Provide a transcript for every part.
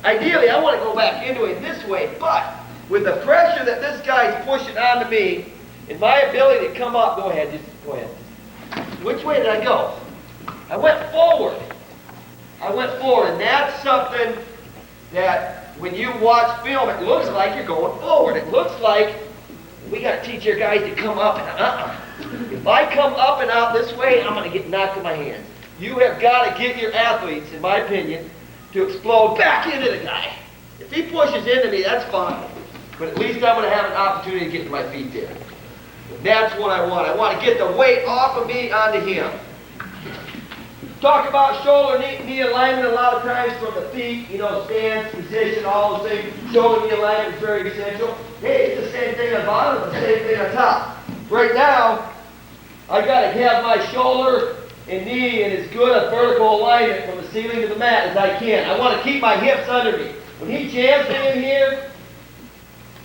ideally, I want to go back into it this way, but with the pressure that this guy's pushing onto me, and my ability to come up, go ahead, just go ahead. Which way did I go? I went forward. I went forward, and that's something that when you watch film, it looks like you're going forward. It looks like we got to teach your guys to come up and If I come up and out this way, I'm going to get knocked in my hands. You have got to get your athletes, in my opinion, to explode back into the guy. If he pushes into me, that's fine. But at least I'm going to have an opportunity to get to my feet there. That's what I want. I want to get the weight off of me onto him. Talk about shoulder knee alignment a lot of times from the feet, stance, position, all those things. Shoulder knee alignment is very essential. Hey, it's the same thing on the bottom, it's the same thing on top. Right now, I got to have my shoulder and knee in as good a vertical alignment from the ceiling to the mat as I can. I want to keep my hips under me. When he jams me in here,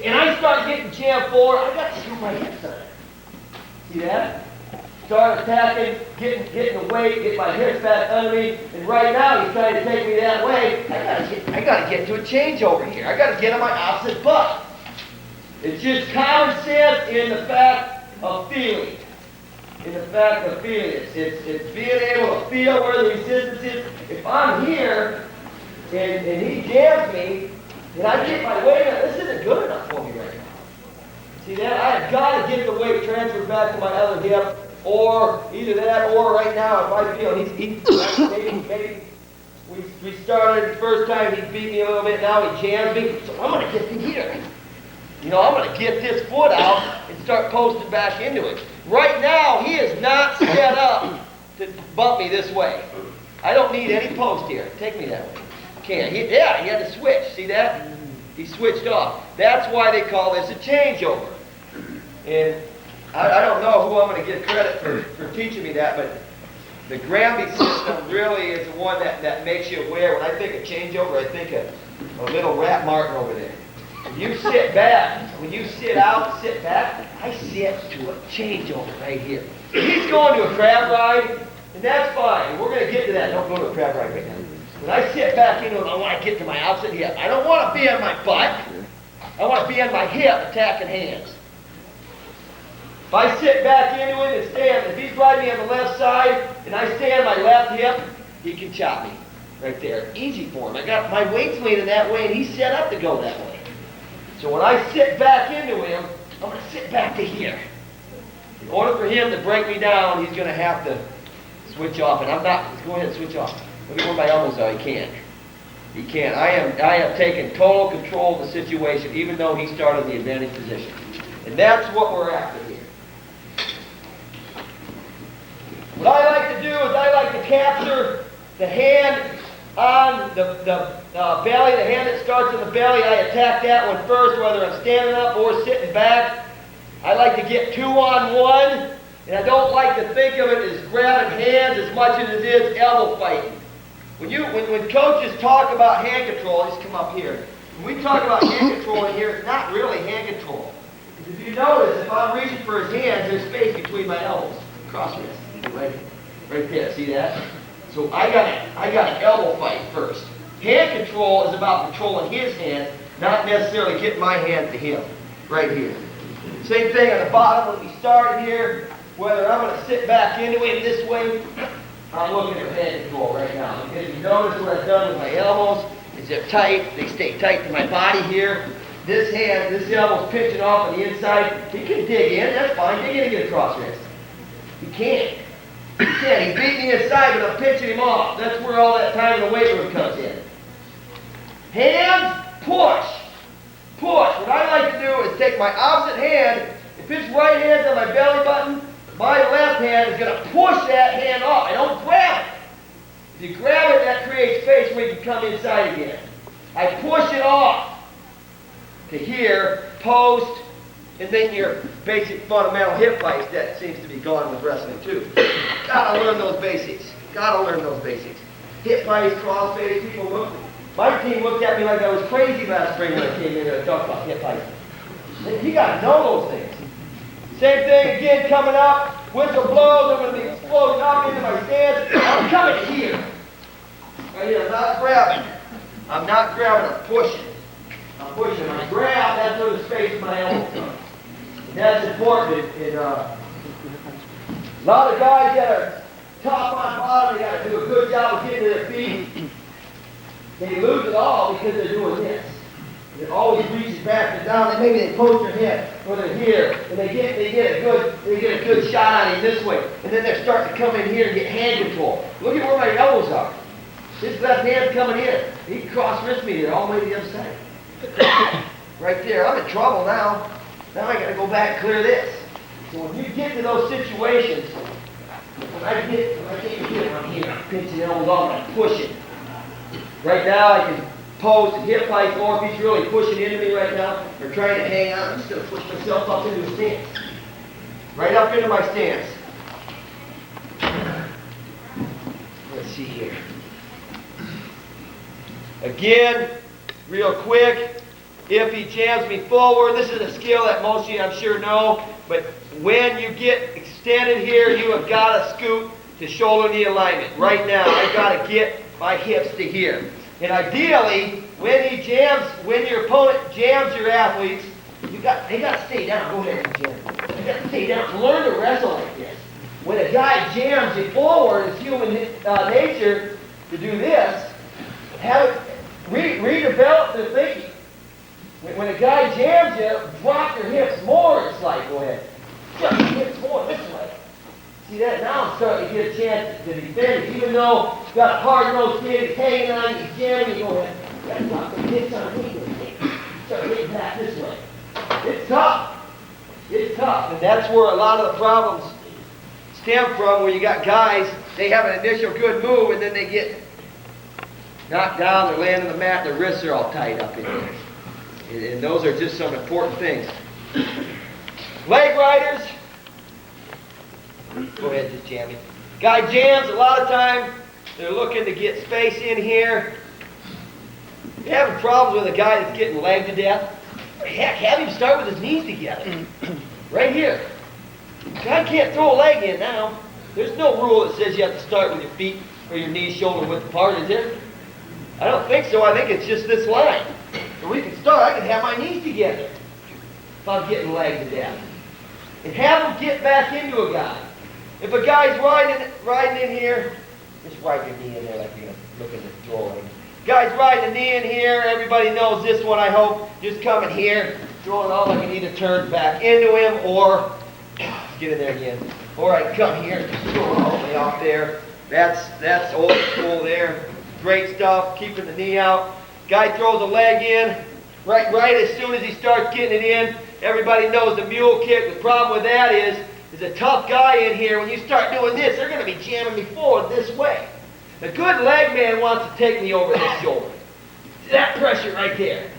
and I start getting jammed forward, I got to scoop my hips under. See that? Start attacking, getting the weight, get my hips back under me, and right now he's trying to take me that way. I gotta get to a changeover here. I gotta get on my opposite butt. It's just common sense in the fact of feeling. It's being able to feel where the resistance is. If I'm here and he jams me, and I get my weight on, this isn't good enough for me right now. See that? I have got to get the weight transferred back to my other hip, or either that, or right now, if I feel maybe we started the first time, he beat me a little bit, now he jams me, so I'm going to get to here. I'm going to get this foot out and start posting back into it. Right now, he is not set up to bump me this way. I don't need any post here. Take me that way. Can't. He had to switch. See that? He switched off. That's why they call this a changeover. And I don't know who I'm going to give credit for teaching me that, but the Granby system really is the one that makes you aware. When I think of changeover, I think of a little rat Martin over there. When you sit back, when you sit out, sit back, I sit to a changeover right here. He's going to a crab ride, and that's fine. We're going to get to that. Don't go to a crab ride right now. When I sit back into it, I want to get to my opposite hip. I don't want to be on my butt. I want to be on my hip, attacking hands. If I sit back into it and stand, if he's riding me on the left side, and I stay on my left hip, he can chop me right there. Easy for him. I got my weight's leaning that way, and he's set up to go that way. So when I sit back into him, I'm going to sit back to here. In order for him to break me down, he's going to have to switch off, and I'm not. Let's go ahead and switch off. Look at where my elbows are. He can't. He can't. I have taken total control of the situation, even though he started in the advantage position. And that's what we're after here. What I like to do is I like to capture the hand on the belly, the hand that starts in the belly. I attack that one first, whether I'm standing up or sitting back. I like to get 2-on-1, and I don't like to think of it as grabbing hands as much as it is elbow fighting. When coaches talk about hand control, just come up here. When we talk about hand control in here, it's not really hand control. If you notice, if I'm reaching for his hands, there's space between my elbows. Cross wrist. Right there, see that? So I got an elbow fight first. Hand control is about controlling his hand, not necessarily getting my hand to him. Right here. Same thing on the bottom when we started here, whether I'm going to sit back into it this way, I'm looking at hand control right now. If you notice what I've done with my elbows, is they're tight, they stay tight to my body here. This elbow's pinching off on the inside. He can dig in, that's fine, dig in and get a cross wrist. He can't. He can't. He's beating the inside, but I'm pinching him off. That's where all that time in the weight room comes in. Hands, push. Push. What I like to do is take my opposite hand. If his right hand's on my belly button, my left hand is going to push that hand off. I don't grab it. If you grab it, that creates space where you can come inside again. I push it off to here, post, and then your basic fundamental hip fights that seems to be gone with wrestling too. Gotta learn those basics. Gotta learn those basics. Hip fights, cross fights, my team looked at me like I was crazy last spring when I came in to talk about hip fights. You gotta know those things. Same thing again coming up. Whistle blows, I'm going to be exploding up into my stance. I'm coming here. Right here, I'm not grabbing. I'm not grabbing, I'm pushing. I'm pushing. When I grab, that's where the space of my elbow comes. That's important. A lot of guys that are top on bottom, they got to do a good job of getting to their feet. They lose it all because they're doing this. It always reaches back and down, and maybe they post their head or they're here, and they get a good shot on it this way, and then they're starting to come in here and get hand control. Look at where my elbows are. This left hand's coming in. He can cross wrist me there all the way to the other side. Right there. I'm in trouble now. Now I got to go back and clear this. So when you get to those situations, when I can't get on here, I'm pinching the elbows off and I'm pushing. Right now I can pose and hip fight more if he's really pushing into me right now or trying to hang on. I'm just going to push myself up into a stance. Right up into my stance. Let's see here. Again, real quick, if he jams me forward, this is a skill that most of you I'm sure know, but when you get extended here, you have got to scoot to shoulder knee alignment. Right now, I've got to get my hips to here. And ideally, when your opponent jams your athletes, they got to stay down. Go ahead and jam. They got to stay down. Learn to wrestle like this. When a guy jams you forward, it's human nature to do this. Redevelop their thinking. When a guy jams you, drop your hips more. It's like, go ahead, drop your hips more this way. See that? Now I'm starting to get a chance to defend it. Even though you've got a hard nosed kid, he's hanging on, he's jamming, you go ahead. You got to drop the hips on me. Start hitting back this way. It's tough. It's tough. And that's where a lot of the problems stem from, where you got guys, they have an initial good move, and then they get knocked down, they're laying on the mat, their wrists are all tied up in there. And those are just some important things. Leg riders. Go ahead, just jam me. Guy jams, a lot of time, they're looking to get space in here. You're having problems with a guy that's getting legged to death? Heck, have him start with his knees together. Right here. Guy can't throw a leg in now. There's no rule that says you have to start with your feet or your knees shoulder width apart, is there? I don't think so. I think it's just this line. And we can start. I can have my knees together if I'm getting legged to death. And have him get back into a guy. If a guy's riding in here, just ride your knee in there like you're looking to throw it. Guy's riding the knee in here. Everybody knows this one, I hope. Just coming here, throw it all. I can either turn back into him or get in there again. Or I can come here and throw it all the way off there. That's old school there. Great stuff, keeping the knee out. Guy throws a leg in. Right as soon as he starts getting it in, everybody knows the mule kick. The problem with that is a tough guy in here. When you start doing this, they're going to be jamming me forward this way. The good leg man wants to take me over this shoulder. See that pressure right there?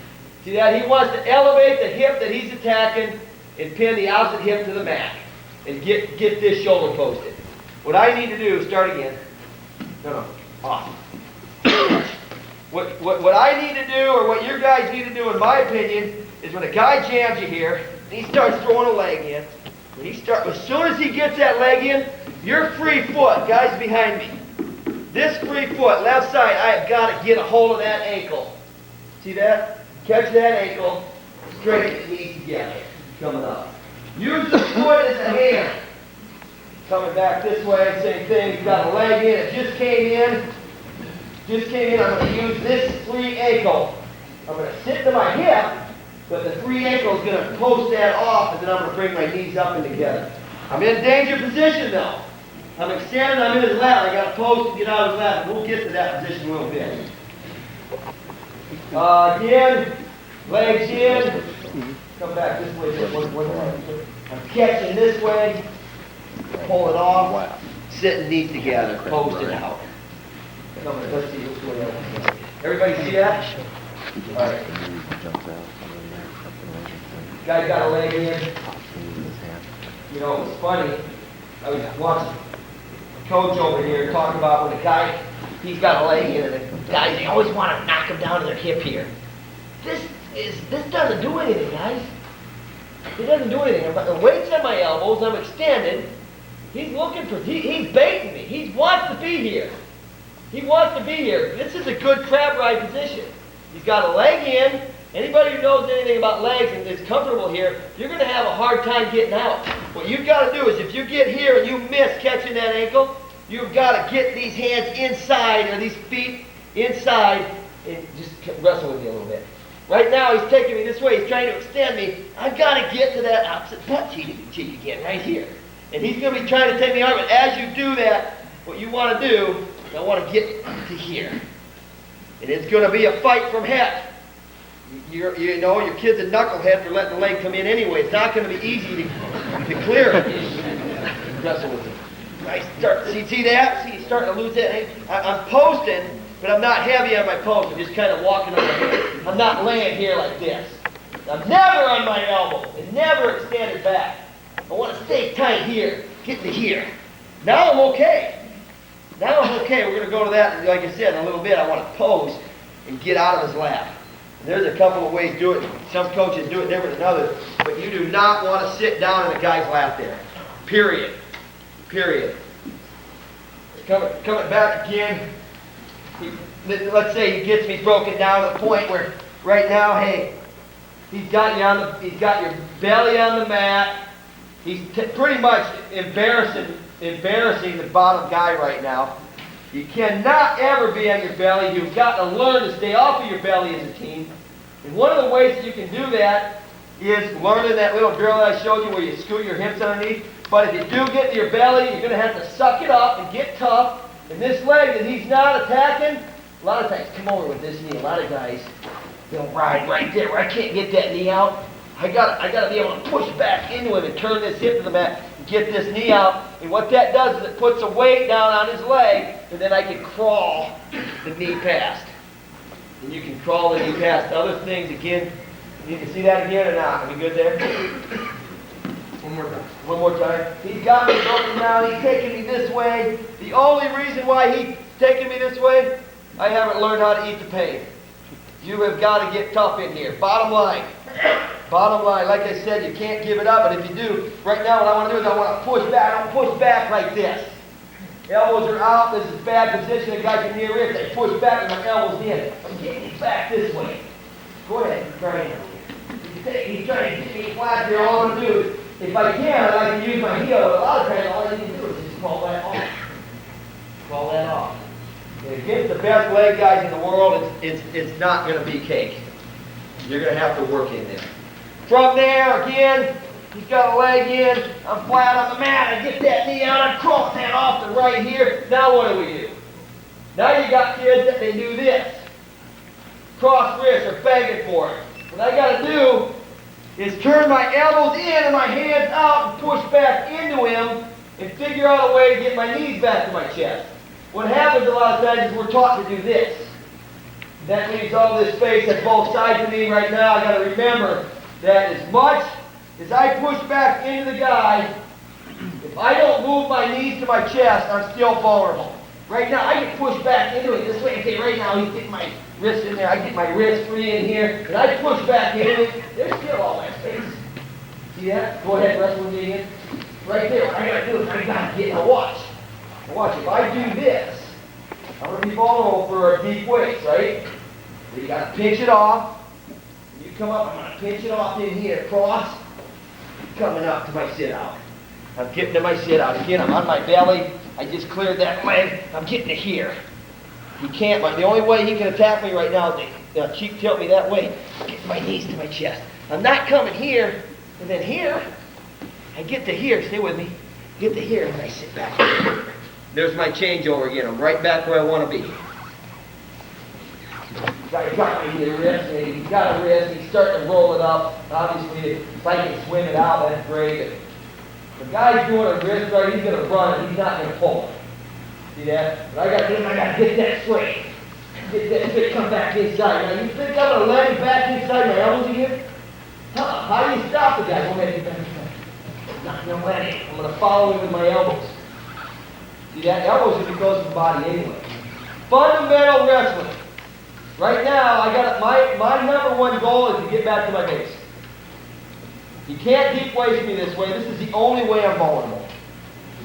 See that? He wants to elevate the hip that he's attacking and pin the opposite hip to the mat and get this shoulder posted. What I need to do is start again. No, off. What I need to do, or what your guys need to do, in my opinion, is when a guy jams you here, and he starts throwing a leg in, as soon as he gets that leg in, your free foot, guys behind me, this free foot, left side, I have got to get a hold of that ankle. See that? Catch that ankle, straighten the knees together, coming up. Use the foot as a hand. Coming back this way, same thing, you've got a leg in, it just came in, I'm going to use this free ankle. I'm going to sit to my hip, but the free ankle is going to post that off, and then I'm going to bring my knees up and together. I'm in danger position though. I'm extended, I'm in his lap. I got to post and get out of his lap. We'll get to that position a little bit. Again, legs in. Come back this way. I'm catching this way. Pull it off. Sit and knees together. Post it out. Let's see what's going on. Everybody see that? All right. Guy got a leg in. You know, it was funny. I was watching a coach over here talking about when a guy, he's got a leg in, and the guys, they always want to knock him down to their hip here. This doesn't do anything, guys. It doesn't do anything. The weight's on my elbows, I'm extended. He's looking for, he's baiting me. He wants to be here. He wants to be here. This is a good crab ride position. He's got a leg in. Anybody who knows anything about legs and is comfortable here, you're going to have a hard time getting out. What you've got to do is if you get here and you miss catching that ankle, you've got to get these hands inside or these feet inside and just wrestle with me a little bit. Right now he's taking me this way. He's trying to extend me. I've got to get to that opposite butt cheek again right here. And he's going to be trying to take me out. But as you do that, what you want to do, I want to get to here. And it's going to be a fight from heck. You know, your kid's a knucklehead for letting the leg come in anyway. It's not going to be easy to clear it. Wrestle with it. I start, see that? See, he's starting to lose that. I'm posting, but I'm not heavy on my post. I'm just kind of walking on my head. I'm not laying here like this. I'm never on my elbow and never extended back. I want to stay tight here, get to here. Now I'm okay. Now I'm okay. We're going to go to that, like I said, in a little bit. I want to pose and get out of his lap. And there's a couple of ways to do it. Some coaches do it different than others, but you do not want to sit down in a guy's lap there. Period. Period. Coming back again. Let's say he gets me broken down to the point where right now, hey, he's got your belly on the mat. He's pretty much embarrassing the bottom guy right now. You cannot ever be on your belly. You've got to learn to stay off of your belly as a team. And one of the ways that you can do that is learning that little drill that I showed you where you scoot your hips underneath. But if you do get to your belly, you're going to have to suck it up and get tough. And this leg that he's not attacking, a lot of times, come over with this knee. A lot of guys, they'll ride right there where I can't get that knee out. I got to be able to push back into him and turn this hip to the mat and get this knee out. And what that does is it puts a weight down on his leg, and then I can crawl the knee past. And you can crawl the knee past. Other things, again, you can see that again or not? Are we good there? One more time. One more time. He's got me broken down. He's taking me this way. The only reason why he's taking me this way, I haven't learned how to eat the pain. You have got to get tough in here. Bottom line. Bottom line, like I said, you can't give it up, but if you do, right now what I want to do is I want to push back. I don't push back like this. Elbows are out. This is a bad position. A guy can near wrist. I push back with my elbows in. I'm getting back this way. Go ahead. Try it. He's trying to get me flat here. All I'm going to do is, if I can, I can use my heel. A lot of times, all I need to do is just crawl that off. Crawl that off. And against the best leg guys in the world, it's not going to be cake. You're going to have to work in there. From there, again, he's got a leg in. I'm flat on the mat. I get that knee out. I cross that off to right here. Now what do? Now you got kids that they do this. Cross wrist or begging for it. What I got to do is turn my elbows in and my hands out and push back into him and figure out a way to get my knees back to my chest. What happens a lot of times is we're taught to do this. That leaves all this space at both sides of me right now. I got to remember that as much as I push back into the guy, if I don't move my knees to my chest, I'm still vulnerable. Right now, I can push back into it this way. Okay, right now, he's getting my wrist in there. I get my wrist free in here, and I push back into it. There's still all my space. See that? Go ahead, wrestle with me again. Right there. What I got to do is I got to get in a watch. Watch, if I do this, I'm going to be vulnerable for a deep waist, right? So you got to pinch it off. You come up, I'm going to pinch it off in here, cross, coming up to my sit-out. I'm getting to my sit-out. Again, I'm on my belly. I just cleared that leg. I'm getting to here. He can't, the only way he can attack me right now is to cheek tilt me that way. Get my knees to my chest. I'm not coming here, and then here. I get to here, stay with me. Get to here, and I sit back. There's my changeover again. I'm right back where I want to be. Got me the wrist, and he's got a wrist, he's starting to roll it up. Obviously, if I can swim it out, that's great. If the guy's doing a wrist right, he's going to run it, he's not going to pull it. See that? But I got to get that straight. Get that straight, come back inside. Now, you think I'm going to let him back inside my elbows again? How do you stop the guy? Go ahead and get back inside. I'm not going to let him. I'm going to follow him with my elbows. See that? Elbows are because of the body anyway. Fundamental wrestling. Right now, I got my number one goal is to get back to my base. You can't deep waist me this way. This is the only way I'm vulnerable.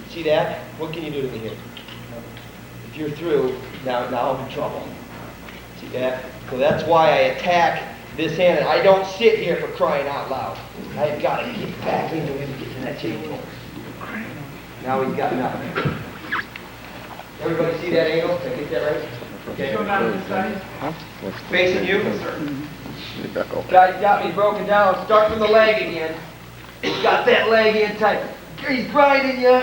See that? What can you do to me here? If you're through, now I'm in trouble. See that? So that's why I attack this hand, and I don't sit here for crying out loud. I've got to get back into him and get to that chain. Now he's got nothing. Everybody see that angle? Did I get that right? Okay. Go down this side. Facing you? Guy's got me broken down. Start from the leg again. He's got that leg in tight. He's grinding you.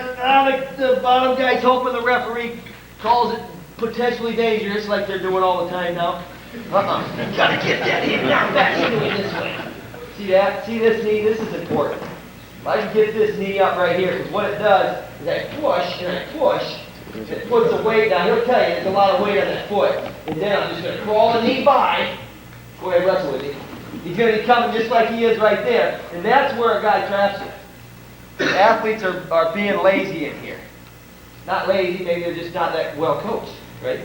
The bottom guy's hoping the referee calls it potentially dangerous like they're doing all the time now. You gotta get that in. Now back into it this way. See that? See this knee? This is important. If I can get this knee up right here, because what it does is I push and I push. It puts the weight down. He'll tell you there's a lot of weight on that foot. And then I'm just going to crawl the knee by. Go ahead, wrestle with me. He's going to be coming just like he is right there. And that's where a guy traps you. Athletes are being lazy in here. Not lazy, maybe they're just not that well coached, right?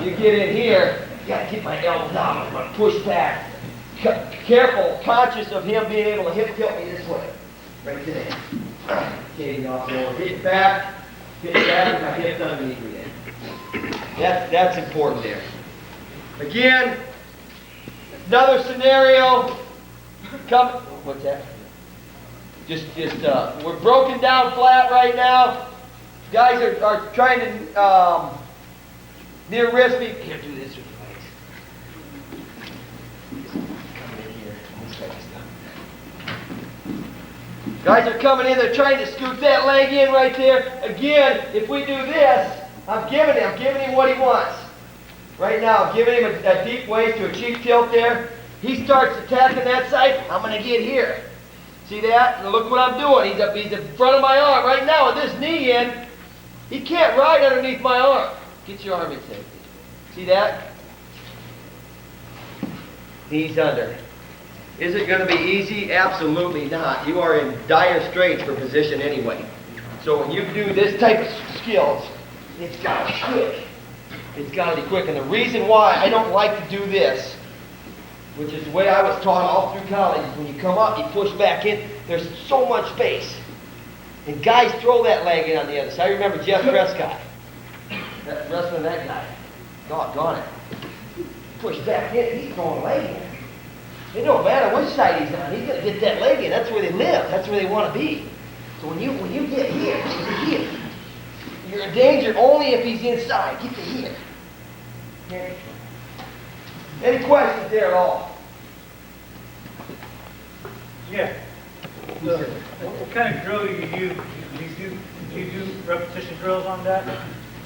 You get in here, you got to keep my elbow down. I'm going to push back. Careful, conscious of him being able to hip tilt me this way. Right to there. Getting off the over. Hit back. Hit back and my hips underneath me there. That's important there. Again, another scenario. What's that? We're broken down flat right now. Guys are trying to near wrist me. Can't do this with your legs. Coming in here. Guys are coming in, they're trying to scoot that leg in right there. Again, if we do this, I'm giving him what he wants. Right now, I'm giving him a deep waist to a cheek tilt there. He starts attacking that side, I'm going to get here. See that? And look what I'm doing. He's in front of my arm. Right now, with this knee in, he can't ride underneath my arm. Get your arm in safety. See that? Knees under. Is it going to be easy? Absolutely not. You are in dire straits for position anyway. So when you do this type of skills, it's got to be quick. It's got to be quick. And the reason why I don't like to do this, which is the way I was taught all through college, is when you come up, you push back in, there's so much space. And guys throw that leg in on the other side. I remember Jeff Prescott. Wrestling that guy. Doggone it. Push back in, he's throwing a leg in. It don't matter which side he's on. He's going to get that leg in. That's where they live. That's where they want to be. So when you get here, you're in danger only if he's inside. Get to here. Okay. Any questions there at all? Yeah. What kind of drill do you use? Do you do repetition drills on that?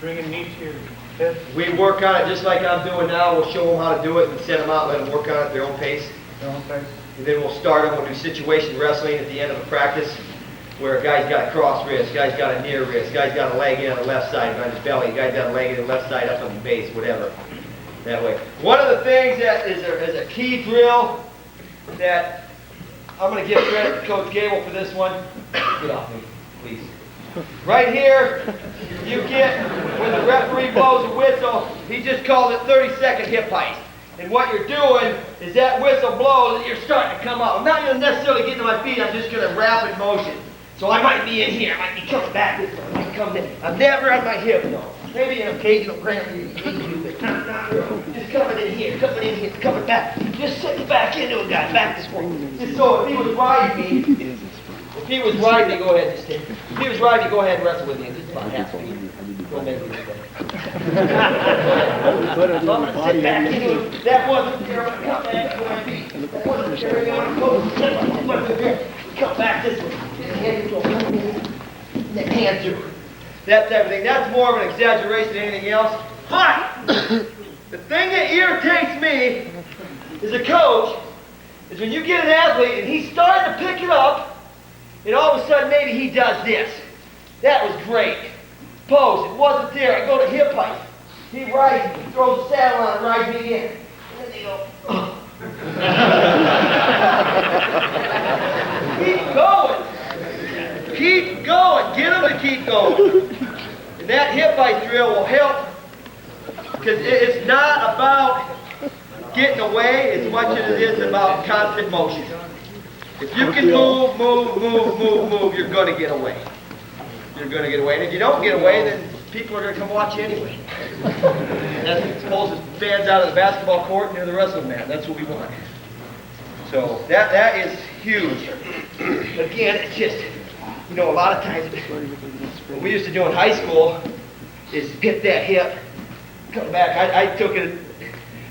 Bringing knee to your hip? We work on it just like I'm doing now. We'll show them how to do it and send them out, let them work on it at their own pace. And then we'll start them. We'll do situation wrestling at the end of the practice where a guy's got a cross wrist, guy's got a near wrist, guy's got a leg in on the left side on his belly, guy's got a leg in the left side up on the base, whatever. That way. One of the things that is a key drill that I'm going to give credit to Coach Gable for this one. Get off me, please. Right here, you get, when the referee blows a whistle, he just calls it 30-second hip heist. And what you're doing is that whistle blows and you're starting to come up. I'm not going to necessarily get to my feet, I'm just going to rapid motion. So I might be in here, I might be coming back this way, I might come in. I'm never on my hip, no. Maybe an occasional cramp, but not really. Just coming in here, coming back. Just sitting back into a guy, back this way. Just so if he was riding me, go ahead and just take it. If he was riding me, go ahead and wrestle with me. Just about half speed. Go make me I'm going to sit back into it. That wasn't there, I'm going to come back to my feet. That wasn't there, I'm going to come back this way. Hand through. That type of thing. That's more of an exaggeration than anything else. But the thing that irritates me as a coach is when you get an athlete and he's starting to pick it up, and all of a sudden maybe he does this. That was great. Pose. It wasn't there. I go to hip height. He rides me, throws the saddle on, and rides me in. And then they go, keep going. Keep going. Get them to keep going. And that hip height drill will help because it's not about getting away as much as it is about constant motion. If you can move, you're going to get away. You're going to get away. And if you don't get away, then people are going to come watch you anyway. That exposes fans out of the basketball court and near the wrestling mat. That's what we want. So that is huge. Again, it's just, you know, a lot of times what we used to do in high school is hit that hip, come back. I took it,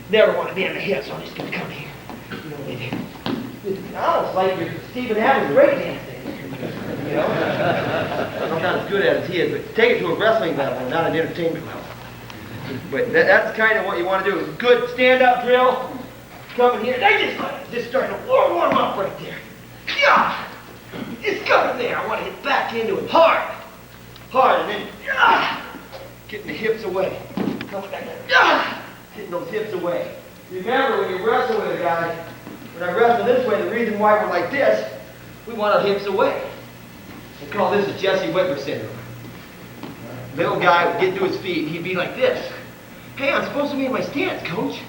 never want to be on the hip, so I'm just going to come here. You know, it's almost like you're Stephen Adams breakdancing. You know? I'm not as good at it as he is, but take it to a wrestling level, not an entertainment level. But that's kind of what you want to do. Good stand-up drill. Coming here. They just starting to warm up right there. Yeah! It's coming there. I want to hit back into it hard. Hard, and then getting the hips away. Coming back there. Getting those hips away. Remember, when you wrestle with a guy, when I wrestle this way, the reason why we're like this, we want our hips away. We call this a Jesse Whitmer syndrome. Little guy would get to his feet, and he'd be like this. Hey, I'm supposed to be in my stance, coach.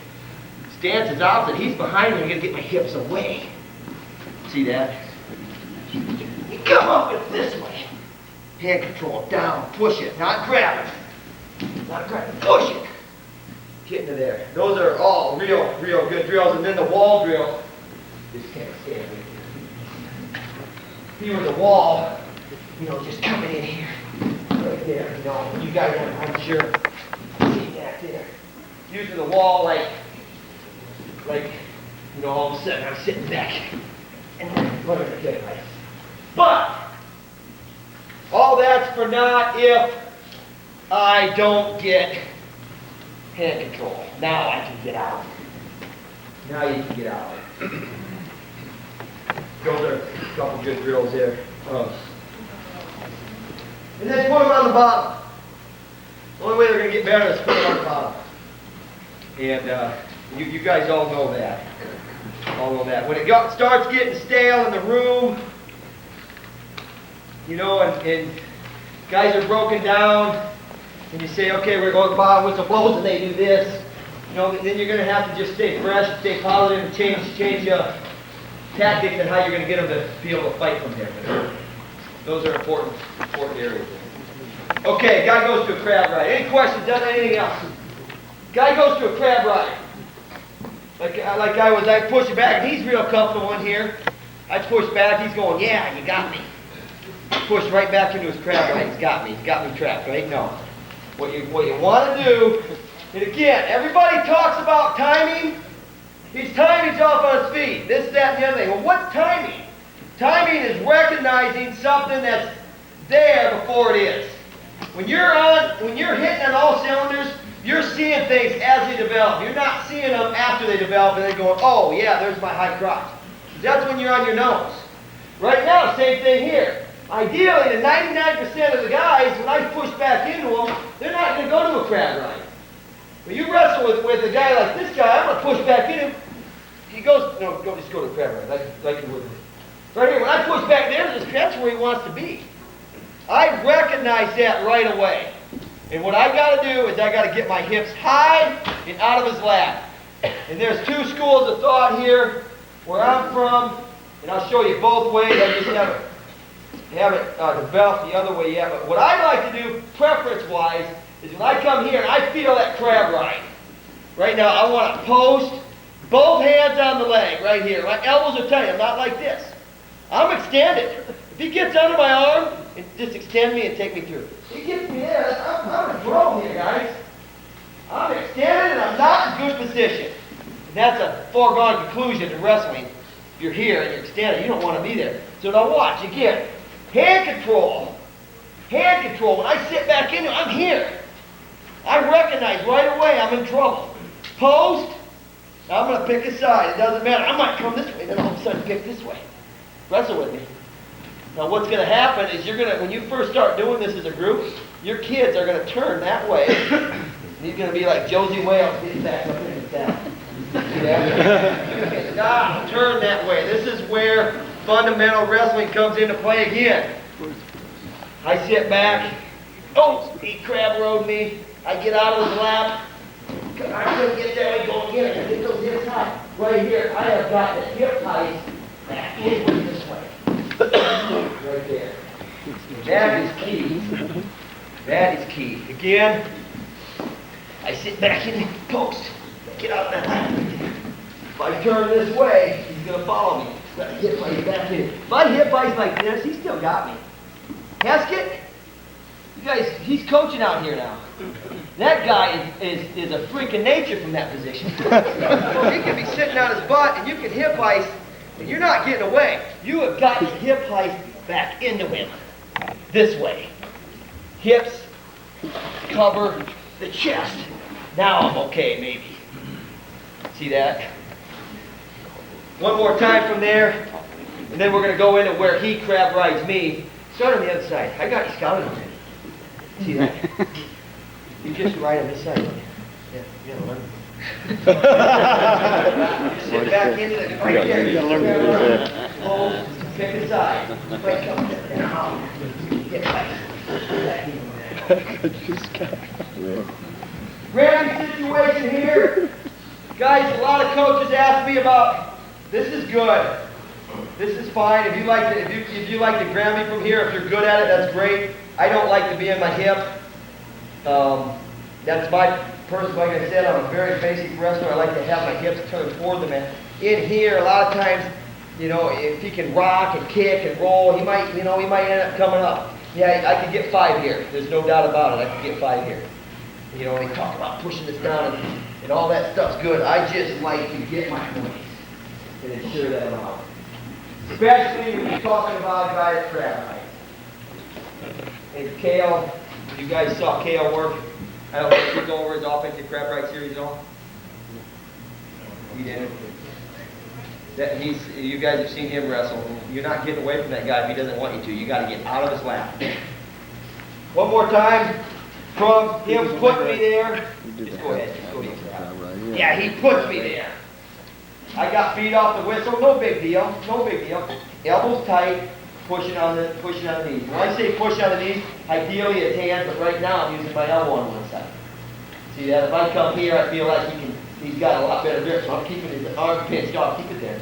Stance is opposite. He's behind me. I'm going to get my hips away. See that? You come up and this way. Hand control, down, push it, not grab it. Not grab it, push it. Get into there. Those are all real good drills. And then the wall drill. This can't stand right here. If you were the wall, you know, just coming in here. Right there, you know, you guys are, I'm sure, see that there. Using the wall like, you know, all of a sudden I'm sitting back and running the kick right. But all that's for naught if I don't get hand control. Now I can get out. Now you can get out. Those are a couple good drills there. And then put them on the bottom. The only way they're going to get better is put them on the bottom. And you guys all know that. All know that. When it starts getting stale in the room, you know, and guys are broken down, and you say, okay, we're going to the bottom, whistle blows, and they do this, you know, then you're going to have to just stay fresh, stay positive, and change tactics and how you're going to get them to be able to fight from there. Those are important areas. Okay, guy goes to a crab ride. Any questions on anything else? Guy goes to a crab ride. I push him back, and he's real comfortable in here. I push back, he's going, yeah, you got me. Push right back into his crab ride. He's got me trapped, right? No. What you want to do, and again, everybody talks about timing. His timing's off on his feet. This, that, and the other thing. Well, what's timing? Timing is recognizing something that's there before it is. When you're hitting on all cylinders, you're seeing things as they develop. You're not seeing them after they develop and then going, oh yeah, there's my high crotch. That's when you're on your nose. Right now, same thing here. Ideally, the 99% of the guys, when I push back into them, they're not going to go to a crab ride. When you wrestle with a guy like this guy, I'm going to push back in him. He goes, no, just go to the crab ride, like you would. Right here, when I push back there, that's where he wants to be. I recognize that right away. And what I got to do is I got to get my hips high and out of his lap. And there's two schools of thought here where I'm from, and I'll show you both ways. I just haven't developed the other way yet. But what I like to do, preference-wise, is when I come here and I feel that crab ride. Right now, I want to post both hands on the leg right here. My elbows are tight. I'm not like this. I'm extended. If he gets under my arm, just extend me and take me through. If he gets me there, I'm in trouble here, guys. I'm extended and I'm not in good position. And that's a foregone conclusion in wrestling. If you're here and you're extended, you don't want to be there. So now watch, again, hand control. Hand control. When I sit back in, I'm here. I recognize right away I'm in trouble. Post, I'm going to pick a side. It doesn't matter. I might come this way, then all of a sudden pick this way. Wrestle with me. Now what's going to happen is when you first start doing this as a group, your kids are going to turn that way. And he's going to be like Josie Wales, get back up in the town. Stop, turn that way. This is where fundamental wrestling comes into play again. I sit back. Oh, he crab rode me. I get out of his lap. I'm going to get that way, go again. I get those hips high. Right here, I have got the hip height back inward this way. Right there. That is key. That is key. Again, I sit back in the post. Get out of that lap. If I turn this way, he's going to follow me. Got to hip ice back in. If I hip ice like this, he still got me. Heskett, you guys, he's coaching out here now. That guy is a freak of nature from that position. So he can be sitting on his butt, and you can hip ice, and you're not getting away. You have got to hip ice back into him. This way. Hips cover the chest. Now I'm okay, maybe. See that? One more time from there, and then we're going to go into where he crab rides me. Start on the other side. I got you scouted on it. See that? You just ride on this side. Yeah, you gotta learn. You sit back into the right there. You gotta learn. Hold, pick a side. Right, come down. Get back. Random situation here. Guys, a lot of coaches ask me about, this is good. This is fine. If you like to grab me from here, if you're good at it, that's great. I don't like to be in my hip. That's my person. Like I said, I'm a very basic wrestler. I like to have my hips turned toward the man. In here, a lot of times, you know, if he can rock and kick and roll, he might end up coming up. Yeah, I could get 5 here. There's no doubt about it. I could get 5 here. You know, they talk about pushing this down and all that stuff's good. I just like to get my points and ensure that I'm out. Especially when you're talking about a guy that crab rides. And Kale, you guys saw Kale work. I don't know if you go over his offensive crab ride series at all. You didn't. You guys have seen him wrestle. You're not getting away from that guy if he doesn't want you to. You got to get out of his lap. One more time. From him putting me there. Just go ahead. Just go ahead. Yeah, he puts me there. I got feet off the whistle. No big deal. No big deal. Elbows tight. Pushing on the knees. When I say push on the knees, ideally it's hands, but right now I'm using my elbow on one side. See that? If I come here, I feel like he's got a lot better grip, so I'm keeping his arm pinched off. Keep it there.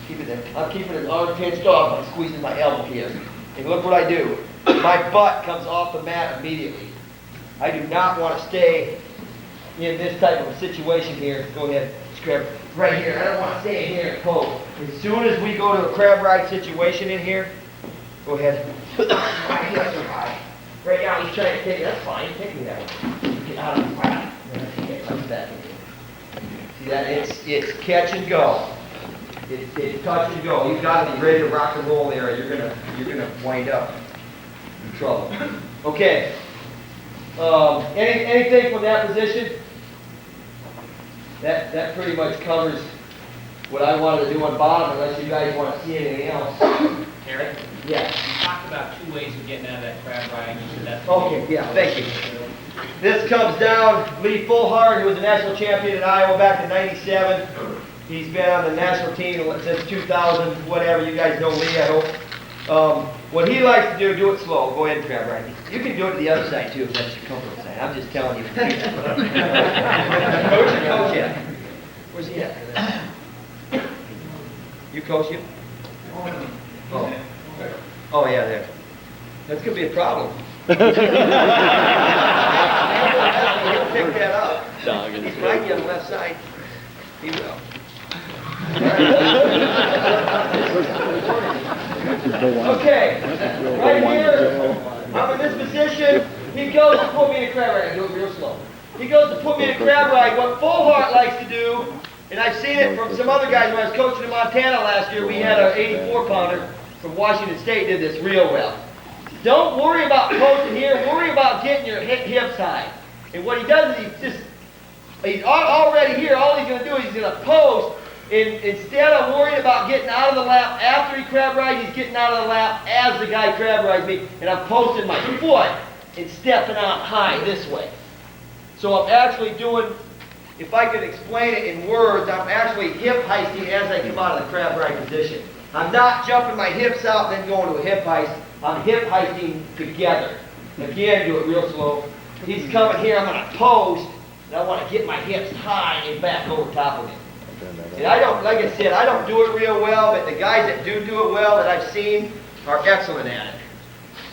Keep it there. I'm keeping his arm pinched off. I'm squeezing my elbow here. And look what I do. My butt comes off the mat immediately. I do not want to stay in this type of a situation here. Go ahead, scrap right here. I don't want to stay in here and pose. As soon as we go to a crab ride situation in here, go ahead. My hips are high. Right now he's trying to take it. That's fine. Take me that way. Get out of the lap. Comes back in here. See that? It's catch and go. It's touch and go. You've got to be ready to rock and roll there. You're gonna wind up in trouble. Okay. Anything from that position? That pretty much covers what I wanted to do on bottom, unless you guys want to see anything else. Eric? Yeah. You talked about 2 ways of getting out of that crab ride. You said that's Okay, yeah, thank you. This comes down, Lee Fullhard, who was a national champion in Iowa back in '97. He's been on the national team since 2000, whatever. You guys know Lee, I hope. What he likes to do it slow. Go ahead and crab ride. You can do it to the other side, too, if that's your comfort side. I'm just telling you. Where's your coach at? Where's he at? You coach him? Oh, yeah, there. That's going to be a problem. He'll pick that up. He's right on the left side. He will. Okay, right here, I'm in this position. He goes to put me in a crab ride. Do it real slow. He goes to put me in a crab ride. What Fullhart likes to do, and I've seen it from some other guys when I was coaching in Montana last year. We had an 84-pounder from Washington State did this real well. Don't worry about posting here. Worry about getting your hips high. And what he does is he's already here. All he's going to do is he's going to post. And instead of worrying about getting out of the lap after he crab rides, he's getting out of the lap as the guy crab rides me. And I'm posting my foot and stepping out high this way. So I'm actually doing, if I could explain it in words, I'm actually hip heisting as I come out of the crab ride position. I'm not jumping my hips out and then going to a hip heist. I'm hip heisting together. Again, do it real slow. He's coming here, I'm going to post, and I want to get my hips high and back over top of him. And I don't, like I said, I don't do it real well, but the guys that do it well that I've seen are excellent at it.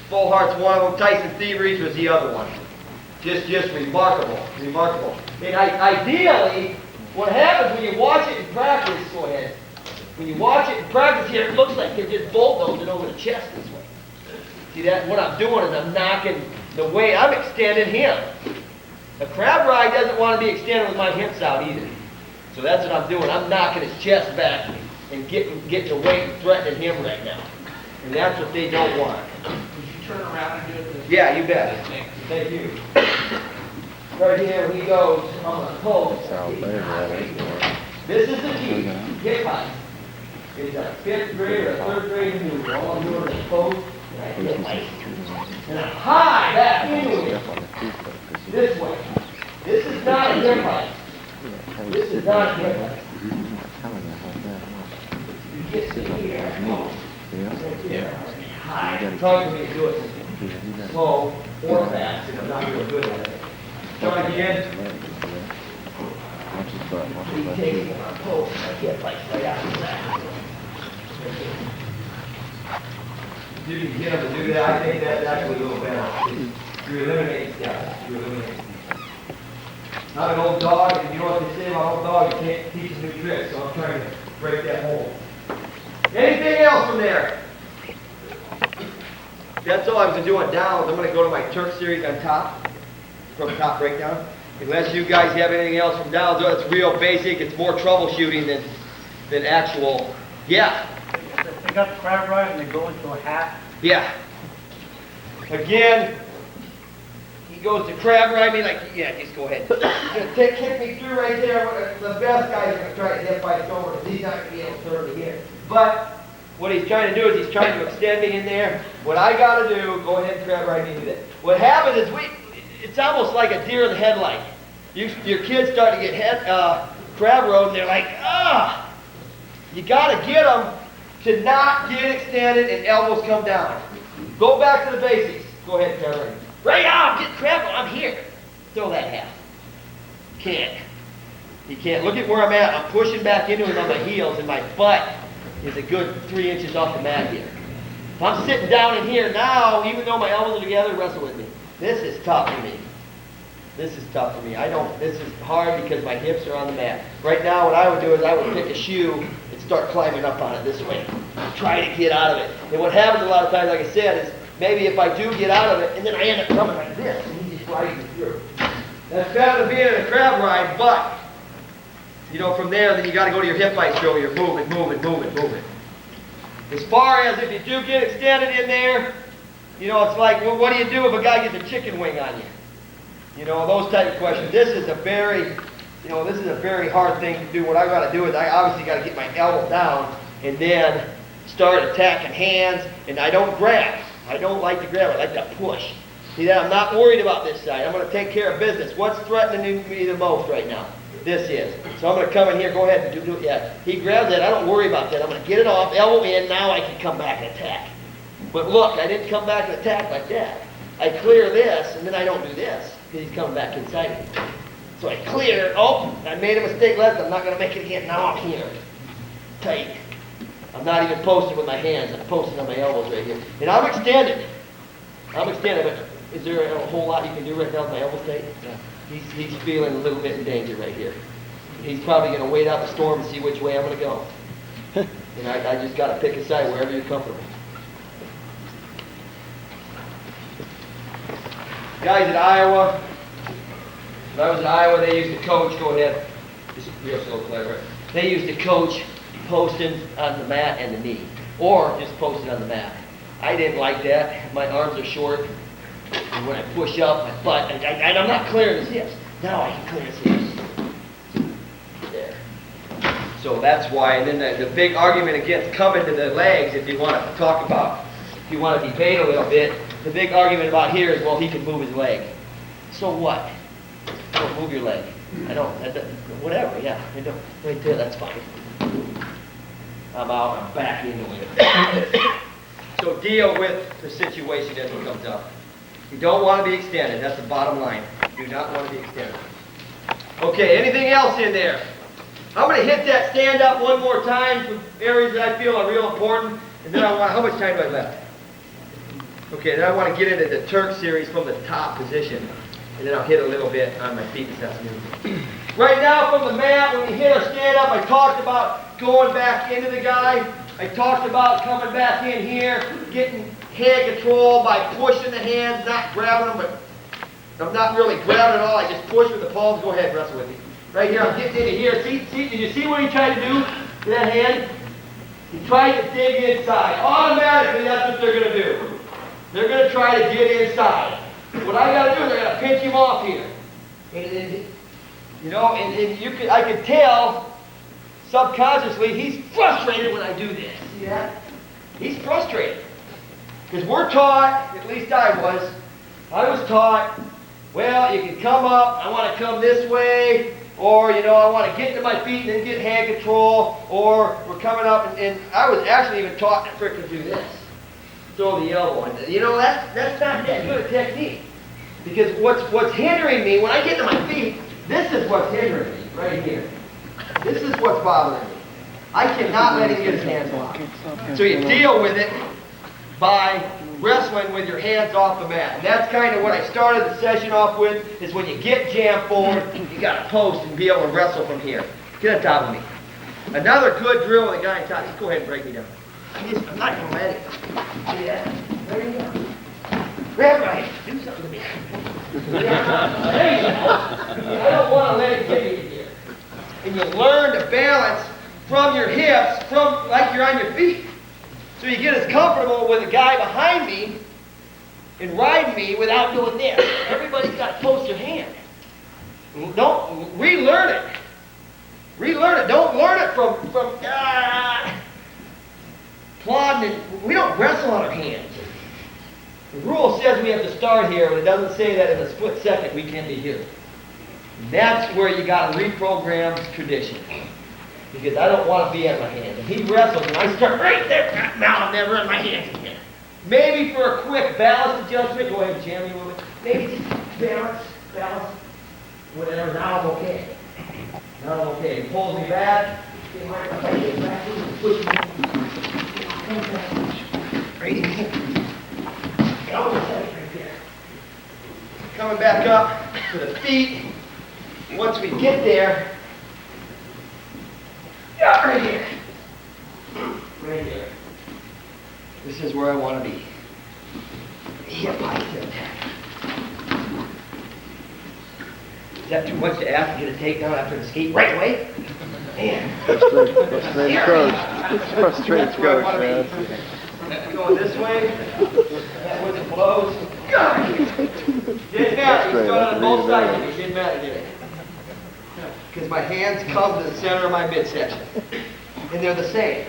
Fullhart's one of them. Tyson Thieveries was the other one. Just remarkable, remarkable. And ideally, what happens when you watch it in practice, go ahead. When you watch it in practice here, it looks like they're just bulldozing over the chest this way. See that? What I'm doing is I'm knocking the weight, I'm extending him. A crab ride doesn't want to be extended with my hips out either. So that's what I'm doing. I'm knocking his chest back and getting the weight and threatening him right now. And that's what they don't want. Would you turn around and do it this way? Yeah, you bet. Thanks. Thank you. Right here, he goes on the post. This is the key. Hip height. It's a 5th grade or a 3rd grade move. All I'm doing is post, and I hip height. And I'm high back into it. This way. This is not a hip height. This is not a hip height. You get to here. High. Talk to me to do it slow or fast, and I'm not real good at it. Try again. He takes it on post, I hip height right out of that. You can get him to do that. I think that's actually a little better. You eliminate steps. You eliminate. I'm an old dog, and you know what they say about old dogs, you can't teach a new trick, so I'm trying to break that mold. Anything else from there? That's all I was doing downs. I'm going to go to my Turk series on top, from top breakdown. Unless you guys have anything else from downs, it's real basic. It's more troubleshooting than actual. Yeah. They got the crab ride and they go into a hat. Yeah. Again, he goes to crab ride me like, yeah, just go ahead. He's going to kick me through right there. The best guy's going to try to hip fight over because he's not going to be able to turn me here. But what he's trying to do is he's trying to extend me in there. What I got to do, go ahead and crab ride me and do that. What happens is it's almost like a deer in the headlight. Your kids start to get crab rode and they're like, ah! You got to get them to not get extended and elbows come down. Go back to the basics. Go ahead and crab ride. Right on, get crab rode. I'm here. Throw that half. Can't. He can't. Look at where I'm at. I'm pushing back into it on my heels and my butt is a good 3 inches off the mat here. If I'm sitting down in here now, even though my elbows are together, wrestle with me. This is tough for me. This is tough for me. This is hard because my hips are on the mat. Right now, what I would do is I would pick a shoe and start climbing up on it this way. Try to get out of it. And what happens a lot of times, like I said, is maybe if I do get out of it, and then I end up coming like this, and he just rides me through. That's better than being in a crab ride, but from there, then you got to go to your hip height show. You're moving. As far as if you do get extended in there, it's like, well, what do you do if a guy gets a chicken wing on you? Those type of questions. This is a very hard thing to do. What I got to do is I obviously got to get my elbow down and then start attacking hands. And I don't grab. I don't like to grab. I like to push. See that? I'm not worried about this side. I'm going to take care of business. What's threatening me the most right now? This is. So I'm going to come in here, go ahead and do it. Yeah. He grabs that. I don't worry about that. I'm going to get it off, elbow in. Now I can come back and attack. But look, I didn't come back and attack like that. I clear this, and then I don't do this because he's coming back inside me. So I clear. Oh, I made a mistake left. I'm not going to make it again. Now I'm here. Tight. I'm not even posting with my hands. I'm posting on my elbows right here. And I'm extended. But is there a whole lot you can do right now with my elbows tight? Yeah. He's feeling a little bit in danger right here. He's probably going to wait out the storm and see which way I'm going to go. And I just got to pick a side wherever you're comfortable. Guys at Iowa, when I was at Iowa, they used to coach, go ahead, this is real slow, clever. They used to coach posting on the mat and the knee, or just posting on the mat. I didn't like that. My arms are short. And when I push up, my butt, and I'm not clearing his hips. Now I can clear his hips. There. So that's why, and then the big argument against coming to the legs, if you want to talk about, if you want to debate a little bit, the big argument about here is, well, he can move his leg. So what? Don't move your leg. Whatever, yeah. Right there, that's fine. I'm out, I'm back into it. So deal with the situation as it comes up. You don't want to be extended. That's the bottom line. You do not want to be extended. Okay, anything else in there? I'm going to hit that stand up one more time from areas that I feel are real important. And then how much time do I have left? Okay, then I want to get into the Turk series from the top position. and then I'll hit a little bit on my feet this afternoon. Right now from the mat, when we hit our stand-up, I talked about going back into the guy. I talked about coming back in here, getting hand control by pushing the hands, not grabbing them, but I'm not really grabbing at all. I just push with the palms. Go ahead, wrestle with me. Right here, I'm getting into here. See, did you see what he tried to do with that hand? He tried to dig inside. Automatically, that's what they're going to do. They're going to try to get inside. What I got to do is I got to pinch him off here. And you know, and I could tell subconsciously he's frustrated when I do this. See that? He's frustrated. Because we're taught, at least I was taught, well, you can come up, I want to come this way, or, you know, I want to get to my feet and then get hand control, or we're coming up, and I was actually even taught to frickin' do this. Throw the elbow. And, you know, that's not that good a technique. Because what's hindering me, when I get to my feet, this is what's hindering me, right here. This is what's bothering me. I cannot let him get his hands locked. So you deal with it by wrestling with your hands off the mat. And that's kind of what I started the session off with, is when you get jammed forward, you got to post and be able to wrestle from here. Get on top of me. Another good drill with the guy on top. Just go ahead and break me down. I'm not going to let it. See that? There you go. Grab right. Do something to me. Yeah. There you go. I don't want to let it get me here. And you learn to balance from your hips, from like you're on your feet. So you get as comfortable with a guy behind me and ride me without doing this. Everybody's got to post your hand. Don't relearn it. Relearn it. Don't learn it from plodding. We don't wrestle on our hands. The rule says we have to start here, but it doesn't say that in a split second we can be here. That's where you got to reprogram tradition. Because I don't want to be on my hands. If he wrestles and I start right there, now I'm never on my hands again. Maybe for a quick balance adjustment, go ahead and jam me with it. Maybe just balance, whatever, now I'm okay. Now I'm okay. He pulls me back, get my back, push me. Right here. Right there. Coming back up to the feet. Once we get there, yeah, right here. Right here. This is where I want to be. Hip attack. Is that too much to ask to get a takedown after the skate right away? Man. Frustrated coach. Frustrated coach, man. Going this way. That was the blows. Didn't matter. He's going on both sides of me. Didn't matter, did it? Because my hands come to the center of my midsection. And they're the same.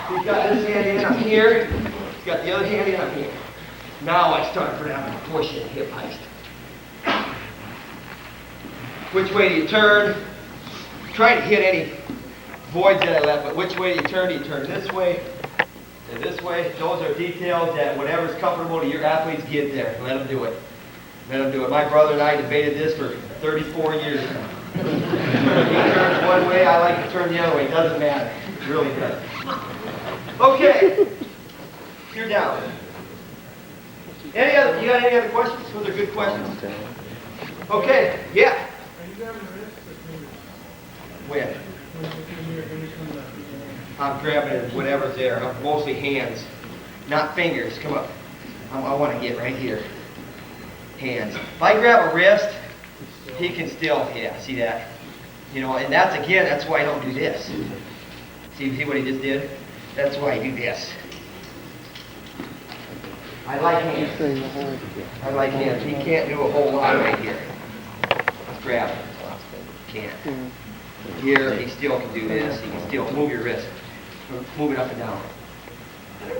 He's got this hand in up here. He's got the other hand in up here. Now I start for that push and hip heist. Which way do you turn? Try to hit any voids that I left, but which way do you turn? Do you turn this way and this way? Those are details that whatever's comfortable to your athletes, get there. Let them do it. Let them do it. My brother and I debated this for 34 years now. He turns one way, I like to turn the other way. It doesn't matter. It really does. Okay. You're down. You got any other questions? Those are good questions. Okay. Yeah. When? I'm grabbing whatever's there. I'm mostly hands, not fingers. Come up. I want to get right here. Hands. If I grab a wrist, he can still, yeah, see that? You know, and that's why I don't do this. See what he just did? That's why I do this. I like hands. I like hands. He can't do a whole lot right here. Let's grab him. Can't. Here, he still can do this. He can still move your wrist. Move it up and down.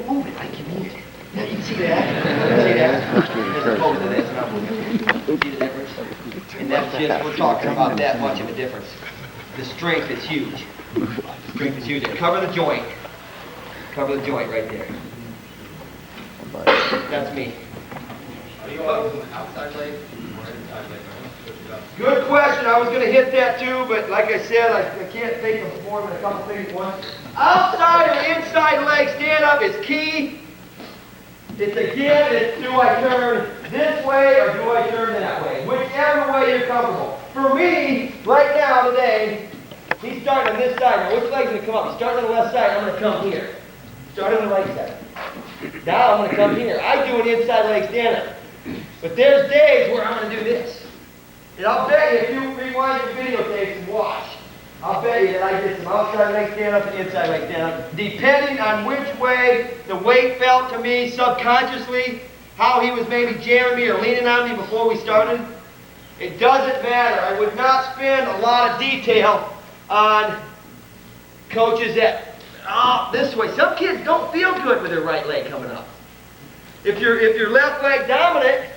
Move it. I can move it. Yeah, you can see that. See that? As opposed to this, not moving. See the difference? And that's just, we're talking about that much of a difference. The strength is huge. The strength is huge. And cover the joint. Cover the joint right there. That's me. Are you always on the outside leg or inside leg? Good question. I was going to hit that too, but like I said, I can't think of performing a couple things at once. Outside or inside leg stand up is key. It's again, it's do I turn this way or do I turn that way? Whichever way you're comfortable. For me, right now, today, he's starting on this side. Now, which leg's going to come up? He's starting on the left side. I'm going to come here. Start on the right side. Now I'm going to come here. I do an inside leg stand-up. But there's days where I'm going to do this. And I'll bet you, if you rewind your videotapes and watch, I'll bet you that I did some outside leg stand-up and inside leg stand-up, depending on which way the weight felt to me subconsciously, how he was maybe jamming me or leaning on me before we started. It doesn't matter. I would not spend a lot of detail on coaches that, this way. Some kids don't feel good with their right leg coming up. If your left leg dominant,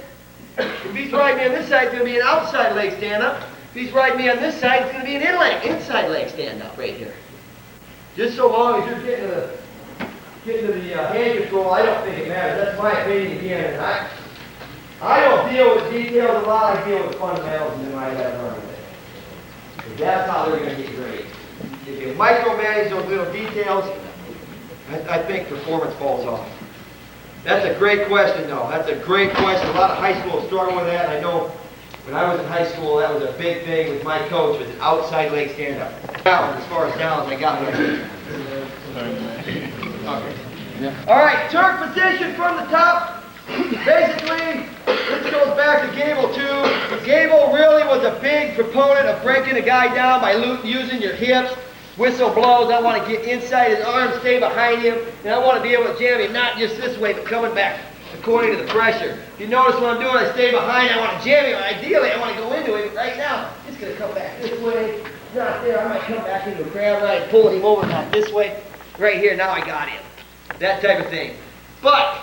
if he's riding me on this side, it's going to be an outside leg stand-up. If he's riding me on this side, it's going to be an inside leg stand-up right here. Just so long as you're getting to the hand control, I don't think it matters. That's my opinion again. And I don't deal with details a lot. I deal with fundamentals and then I got to run with it. Because that's how they're going to get great. If you micromanage those little details, I think performance falls off. That's a great question, though. That's a great question. A lot of high schools struggle with that. I know when I was in high school, that was a big thing with my coach, was outside leg stand-up. Now, as far as downs, I got there. All right, Turk position from the top. Basically, this goes back to Gable, too. Gable really was a big proponent of breaking a guy down by using your hips. Whistle blows, I want to get inside his arm, stay behind him, and I want to be able to jam him, not just this way, but coming back according to the pressure. If you notice what I'm doing, I stay behind, I want to jam him. Ideally, I want to go into him, but right now, it's going to come back this way, not there. I might come back into a crab ride, pulling him over, not this way. Right here, now I got him. That type of thing. But,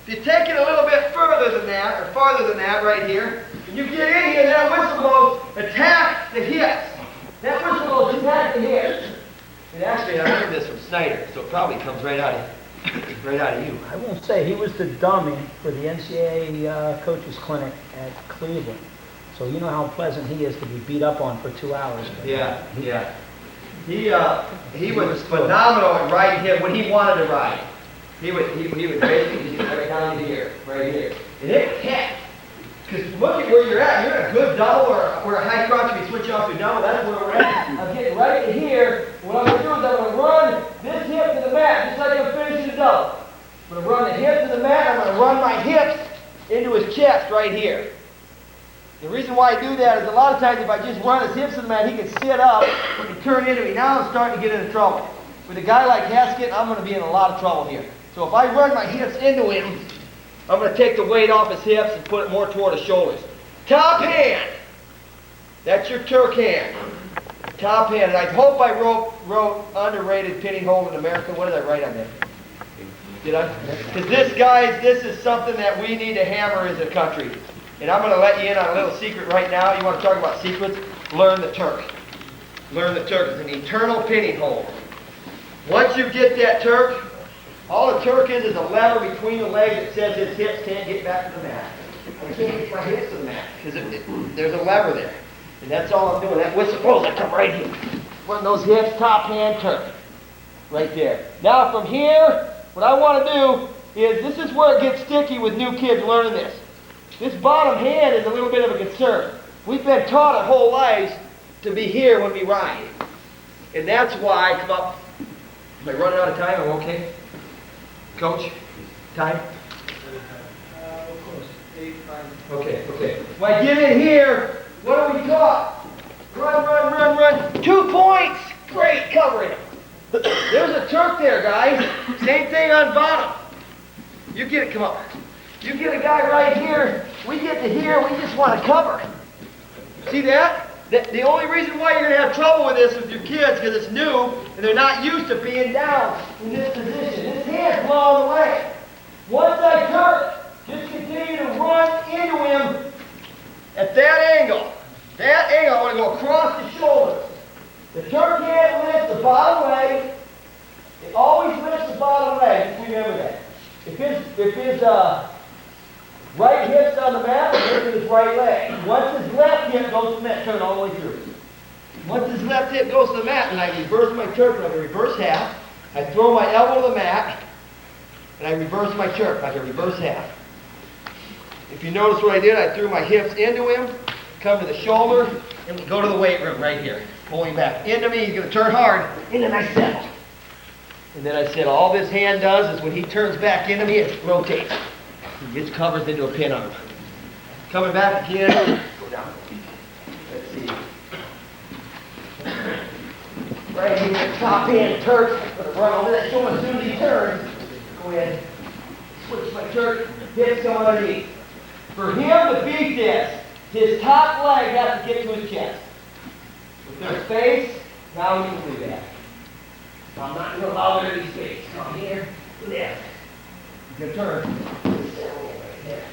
if you take it a little bit further than that, or farther than that right here, and you get in here, that whistle blows, attack the hips. That whistle blows, attack the hips. And actually, I learned this from Snyder, so it probably comes right out of you. I won't say he was the dummy for the NCAA coaches clinic at Cleveland. So you know how pleasant he is to be beat up on for 2 hours. Yeah. He was phenomenal at riding him when he wanted to ride. He would basically just right down here, right here. And it hit. Because look at where you're at. You're in a good double or a high crotch. If you switch off to double, that's where we're at. I'm getting right to here. What I'm going to do is I'm going to run this hip to the mat, just like I'm finishing a double. I'm going to run the hip to the mat. I'm going to run my hips into his chest right here. The reason why I do that is a lot of times if I just run his hips to the mat, he can sit up and turn into me. Now I'm starting to get into trouble. With a guy like Haskett, I'm going to be in a lot of trouble here. So if I run my hips into him, I'm going to take the weight off his hips and put it more toward his shoulders. Top hand. That's your Turk hand. Top hand. And I hope I wrote underrated pinning hold in America. What did I write on there? Did I? Because this, guys, this is something that we need to hammer as a country. And I'm going to let you in on a little secret right now. You want to talk about secrets? Learn the Turk. Learn the Turk. It's an eternal pinning hold. Once you get that Turk, all the Turk is a lever between the legs that says his hips can't get back to the mat. I can't get my hips to the mat because there's a lever there. And that's all I'm doing. That whistle blows, I come right here. One of those hips, top hand Turk. Right there. Now from here, what I want to do is, this is where it gets sticky with new kids learning this. This bottom hand is a little bit of a concern. We've been taught our whole lives to be here when we ride. And that's why, come up. Am I running out of time? Am I okay? Coach, time? Okay. When I get in here, what are we taught? Run. 2 points. Great, covering him. There's a Turk there, guys. Same thing on bottom. You get it, come up. You get a guy right here. We get to here, we just want to cover. See that? The only reason why you're going to have trouble with this with your kids because it's new and they're not used to being down in this position. His hand's blowing away. Once I Turk, just continue to run into him at that angle. That angle, I want to go across the shoulders. The Turk hand lifts the bottom leg. It always lifts the bottom leg. Just remember that. If his right hip's on the mat, lift his right leg. Once his left hip goes to the mat, turn all the way through. Once his left hip goes to the mat, and I reverse my Turk like a reverse half, I throw my elbow to the mat, and I reverse my Turk like a reverse half. If you notice what I did, I threw my hips into him, come to the shoulder, and we go to the weight room right here. Pull him back into me, he's gonna turn hard, and then I settle. And then I said, all this hand does is when he turns back into me, it rotates. He gets covered into a pin arm. Coming back again, go down. Let's see. Right here, top hand, Turk. Gonna run over that shoulder as soon as he turns. Go ahead, switch my Turk, hips come underneath. For him to beat this, his top leg has to get to his chest. With their face, now he can do that. So I'm not going to allow there to be space. Come here, do that. Good turn. Right there.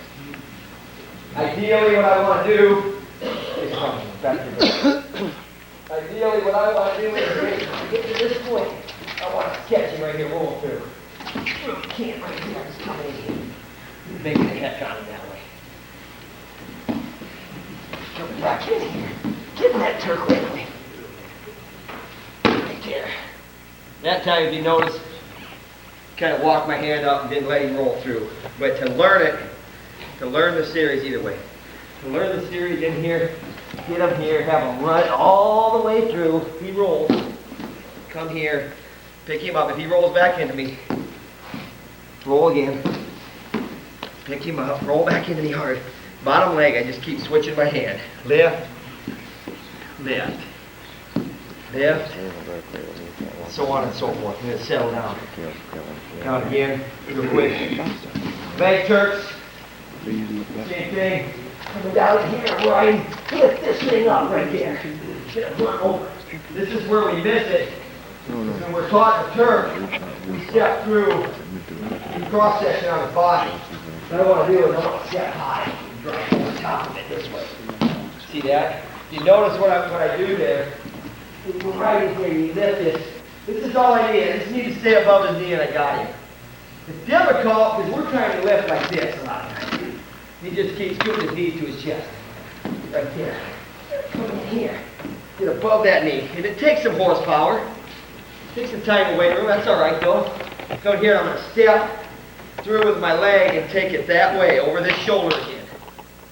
Ideally, what I want to do is come back to this. Ideally, what I want to do is get to this point. I want to catch him right here, roll through. Can't right here, just coming in here. Making the heck out of him that way. Coming back in here. Getting that Turk quickly. Right there. That time, if you notice, kind of walked my hand up and didn't let him roll through. But to learn it, to learn the series either way. To learn the series in here, get him here, have him run all the way through. If he rolls, come here, pick him up. If he rolls back into me, roll again. Pick him up, roll back into me hard. Bottom leg, I just keep switching my hand. Lift, lift, lift, so on and so forth. And then settle down. Count again, real quick. Leg Turks, same thing. Coming down here, right, lift this thing up right there. Get it run over. This is where we miss it. When we're taught the Turk, we step through the cross section on his body. What I want to do is I want to step high and drive over top of it this way. See that? You notice what I do there? Right in here, you lift this. This is all I need. I just need to stay above his knee and I got him. It's difficult because we're trying to lift like this a lot of times. He just keeps scooting his knees to his chest. Right there. Come in here. Get above that knee. And it takes some horsepower. It takes some time in the weight room. That's all right though. Come here, I'm going to step through with my leg and take it that way, over this shoulder again.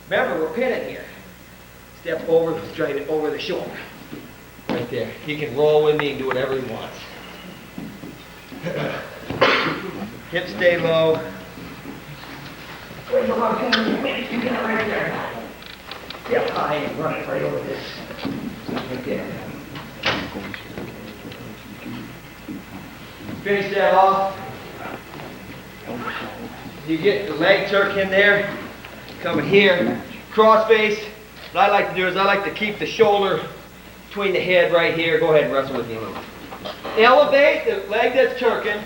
Remember, we're pinning here. Step over, straight it over the shoulder. Right there. He can roll with me and do whatever he wants. Hips stay low. Where's the long maybe you get it right there. Step high and run it right over this. Right there. Finish that off. You get the leg Turk in there, coming here, cross face. What I like to do is I like to keep the shoulder between the head right here. Go ahead and wrestle with me a little. Elevate the leg that's Turking,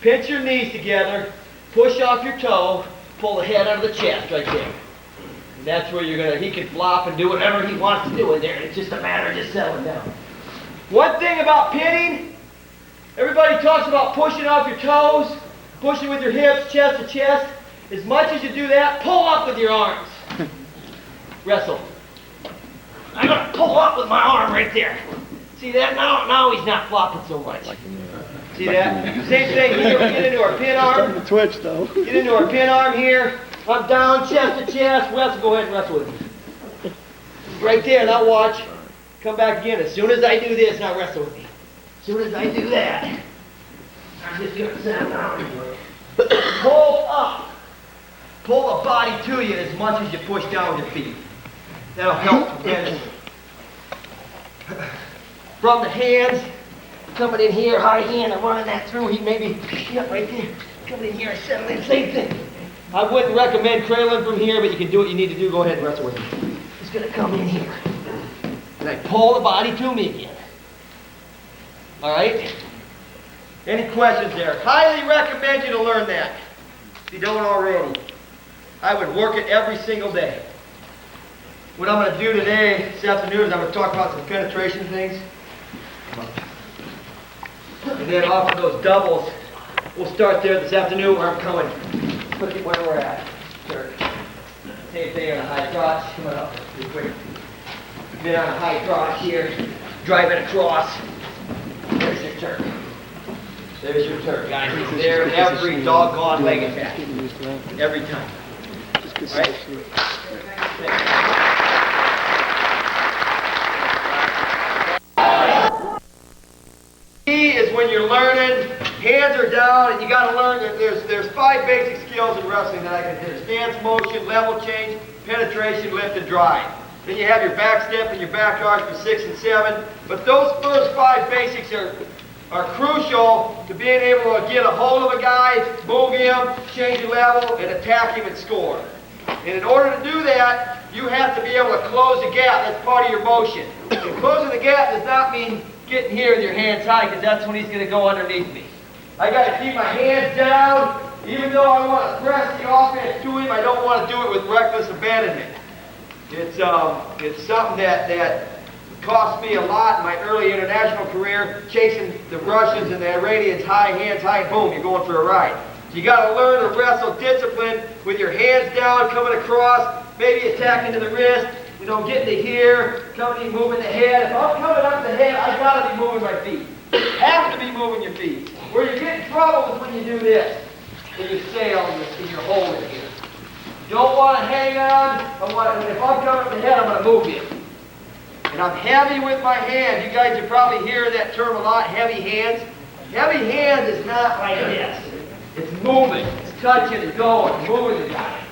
pinch your knees together, push off your toe, pull the head out of the chest right there. And that's where he can flop and do whatever he wants to do in there. It's just a matter of just settling down. One thing about pinning, everybody talks about pushing off your toes, pushing with your hips, chest to chest. As much as you do that, pull up with your arms. Wrestle. I'm going to pull up with my arm right there. See that? Now he's not flopping so much. See that? Same thing here. We get into our pin arm. Twitch though. Get into our pin arm here. I'm down, chest to chest. Wrestle. Go ahead and wrestle with me. Right there. Now watch. Come back again. As soon as I do this, now wrestle with me. As soon as I do that, I'm just going to sit down. Pull up. Pull the body to you as much as you push down with your feet. That'll help again. From the hands, coming in here, high hand, and running that through. He maybe, right there. Coming in here and settling, same thing. I wouldn't recommend cradling from here, but you can do what you need to do. Go ahead and wrestle with me. He's going to come in here. And I pull the body to me again. All right? Any questions there? Highly recommend you to learn that. If you don't already. I would work it every single day. What I'm going to do today, this afternoon, is I'm going to talk about some penetration things. And then off of those doubles, we'll start there this afternoon where I'm coming. Look at where we're at. Turk. Same thing on a high crotch. Coming up real quick. Then on a high crotch here, drive it across. There's your Turk. There's your Turk, guys. He's there every doggone leg attack. Every time. Right? Key is when you're learning, hands are down, and you got to learn that there's 5 basic skills in wrestling that I consider: stance, motion, level change, penetration, lift, and drive. Then you have your back step and your back arch for 6 and 7. But those first 5 basics are crucial to being able to get a hold of a guy, move him, change the level, and attack him and score. And in order to do that, you have to be able to close the gap. That's part of your motion. And closing the gap does not mean getting here with your hands high, because that's when he's going to go underneath me. I got to keep my hands down. Even though I want to press the offense to him, I don't want to do it with reckless abandonment. It's something that cost me a lot in my early international career, chasing the Russians and the Iranians high, hands high, boom, you're going for a ride. So you got to learn to wrestle discipline with your hands down, coming across, maybe attacking to the wrist, getting to here, coming in, moving the head. If I'm coming up the head, I got to be moving my feet. Have to be moving your feet. Where you get in trouble is when you do this. When you sail and you're holding here. You don't want to hang on. If I'm coming up the head, I'm going to move you. And I'm heavy with my hands. You guys are probably hearing that term a lot, heavy hands. Heavy hands is not like this. It's moving. It's touching and going, moving the guy.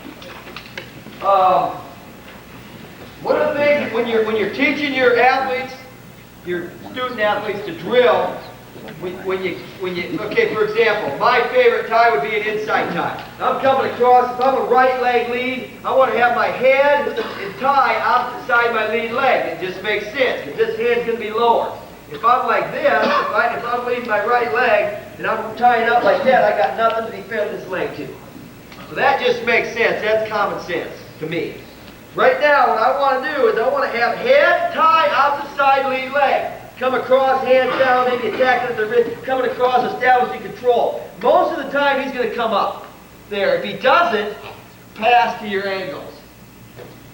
One of the things when you're teaching your athletes, your student athletes to drill, okay, for example, my favorite tie would be an inside tie. I'm coming across, if I'm a right leg lead, I want to have my head and tie opposite side of my lead leg. It just makes sense, because this hand's going to be lower. If I'm like this, if I'm leading my right leg, and I'm tying up like that, I got nothing to defend this leg to. So that just makes sense. That's common sense to me. Right now, what I want to do is I want to have head, tie, opposite side, lead leg. Come across, hands down, maybe attacking at the wrist, coming across, establishing control. Most of the time, he's going to come up there. If he doesn't, pass to your angles.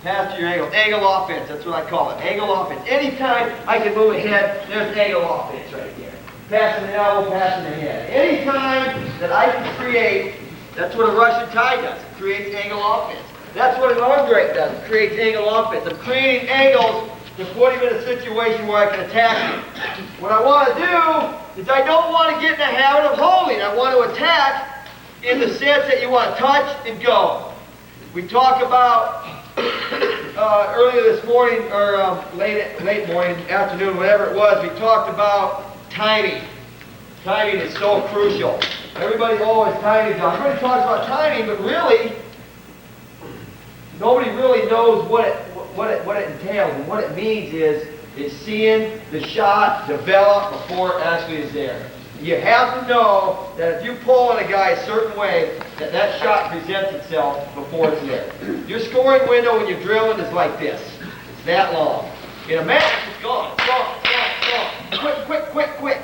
Pass to your angles. Angle offense, that's what I call it. Angle offense. Anytime I can move ahead, there's angle offense right there. Passing the elbow, passing the head. Anytime that I can create, that's what a Russian tie does. It creates angle offense. That's what an arm drag does. It creates angle offense. I'm creating angles to put him in a situation where I can attack him. What I want to do is I don't want to get in the habit of holding. I want to attack in the sense that you want to touch and go. We talk about earlier this morning, or late morning, afternoon, whatever it was, we talked about timing. Timing is so crucial. Everybody always timing. Everybody talks about timing, but really, nobody really knows what it entails. And what it means is seeing the shot develop before it actually is there. You have to know that if you pull on a guy a certain way, that shot presents itself before it's there. Your scoring window when you're drilling is like this. It's that long. In a match, it's gone. Quick.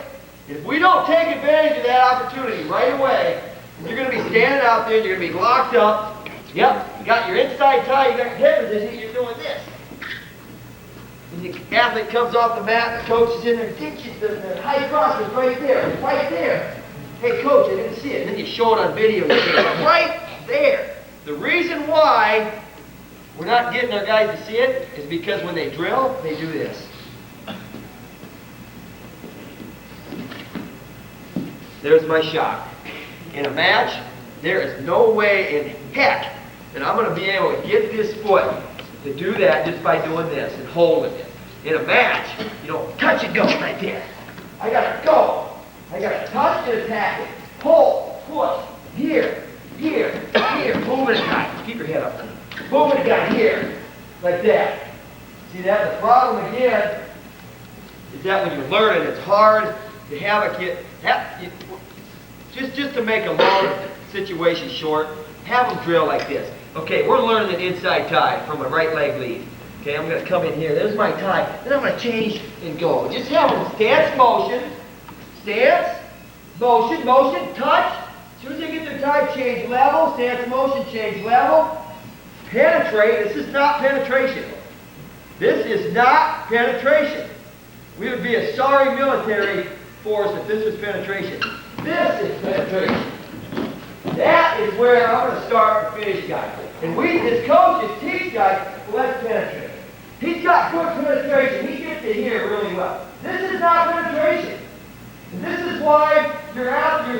If we don't take advantage of that opportunity right away, you're going to be standing out there and you're going to be locked up. Yep, you got your inside tie, you got your hip position, you're doing this. And the athlete comes off the mat, the coach is in there, the high cross is right there. Hey coach, I didn't see it. And then you show it on video, and you say, right there. The reason why we're not getting our guys to see it is because when they drill, they do this. There's my shot. In a match, there is no way in heck that I'm going to be able to get this foot to do that just by doing this and holding it. In a match, you don't touch and go right there. I got to go. I got to touch and attack it. Hold, push, here, moving it guy. Keep your head up. Moving it guy here, like that. See that? The problem again is that when you're learning, it's hard to have a kid. Just to make a long situation short, have them drill like this. Okay, we're learning an inside tie from a right leg lead. Okay, I'm going to come in here. There's my tie. Then I'm going to change and go. Just have them stance, motion, touch. As soon as they get their tie, change level, stance, motion, change level. Penetrate. This is not penetration. This is not penetration. We would be a sorry military force if this was penetration. This is penetration. That is where I'm going to start and finish guys. And we, as coaches, teach guys, well, let's penetrate. He's got good penetration. He gets to hear really well. This is not penetration. And this is why your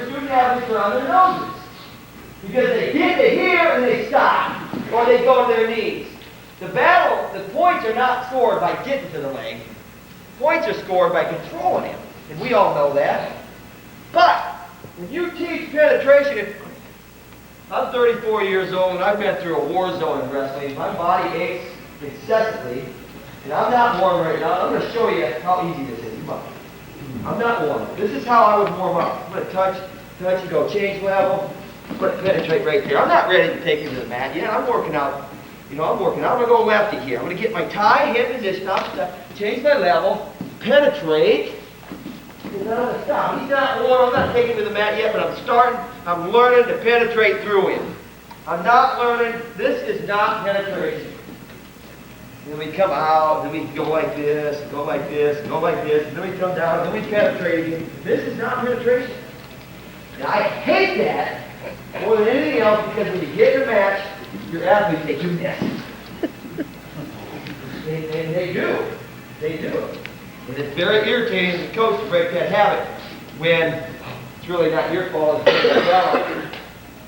student athletes are on their noses. Because they get to hear and they stop. Or they go to their knees. The points are not scored by getting to the leg. Points are scored by controlling him. And we all know that. But when you teach penetration, I'm 34 years old and I've been through a war zone in wrestling. My body aches incessantly. And I'm not warm right now. I'm going to show you how easy this is. Come on. I'm not warm. This is how I would warm up. I'm going to touch and go change level. I'm going to penetrate right there. I'm not ready to take him to the mat yet. I'm working out. I'm working out. I'm going to go lefty here. I'm going to get my tie, hand position up, change my level, penetrate. And I'm going to stop. He's not warm. I'm not taking him to the mat yet, but I'm learning to penetrate through him. I'm not learning. This is not penetration. Then we come out, then we go like this, go like this, go like this, and then we come down, and then we penetrate again. This is not penetration. And I hate that more than anything else because when you get in a match, your athletes, they do this. And they do. They do. And it's very irritating as a coach to break that habit when it's really not your fault. It's developed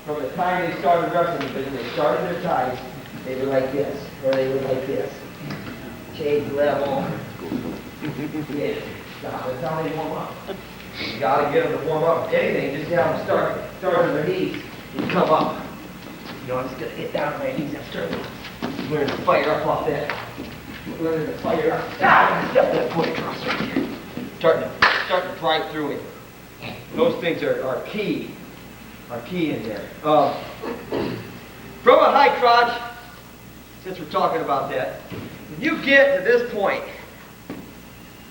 from the time they started wrestling, because when they started their ties, they were like this, or they were like this. Change level. Yeah. Stop. That's how they warm up. You gotta get them to warm up. Anything, just have them start on their knees and come up. I'm just gonna get down on my knees and start learning to fire up off that. Learning to fire up. I'm gonna step that foot across right here. Starting to drive through it. Those things are key. Are key in there. From a high crotch, since we're talking about that, when you get to this point,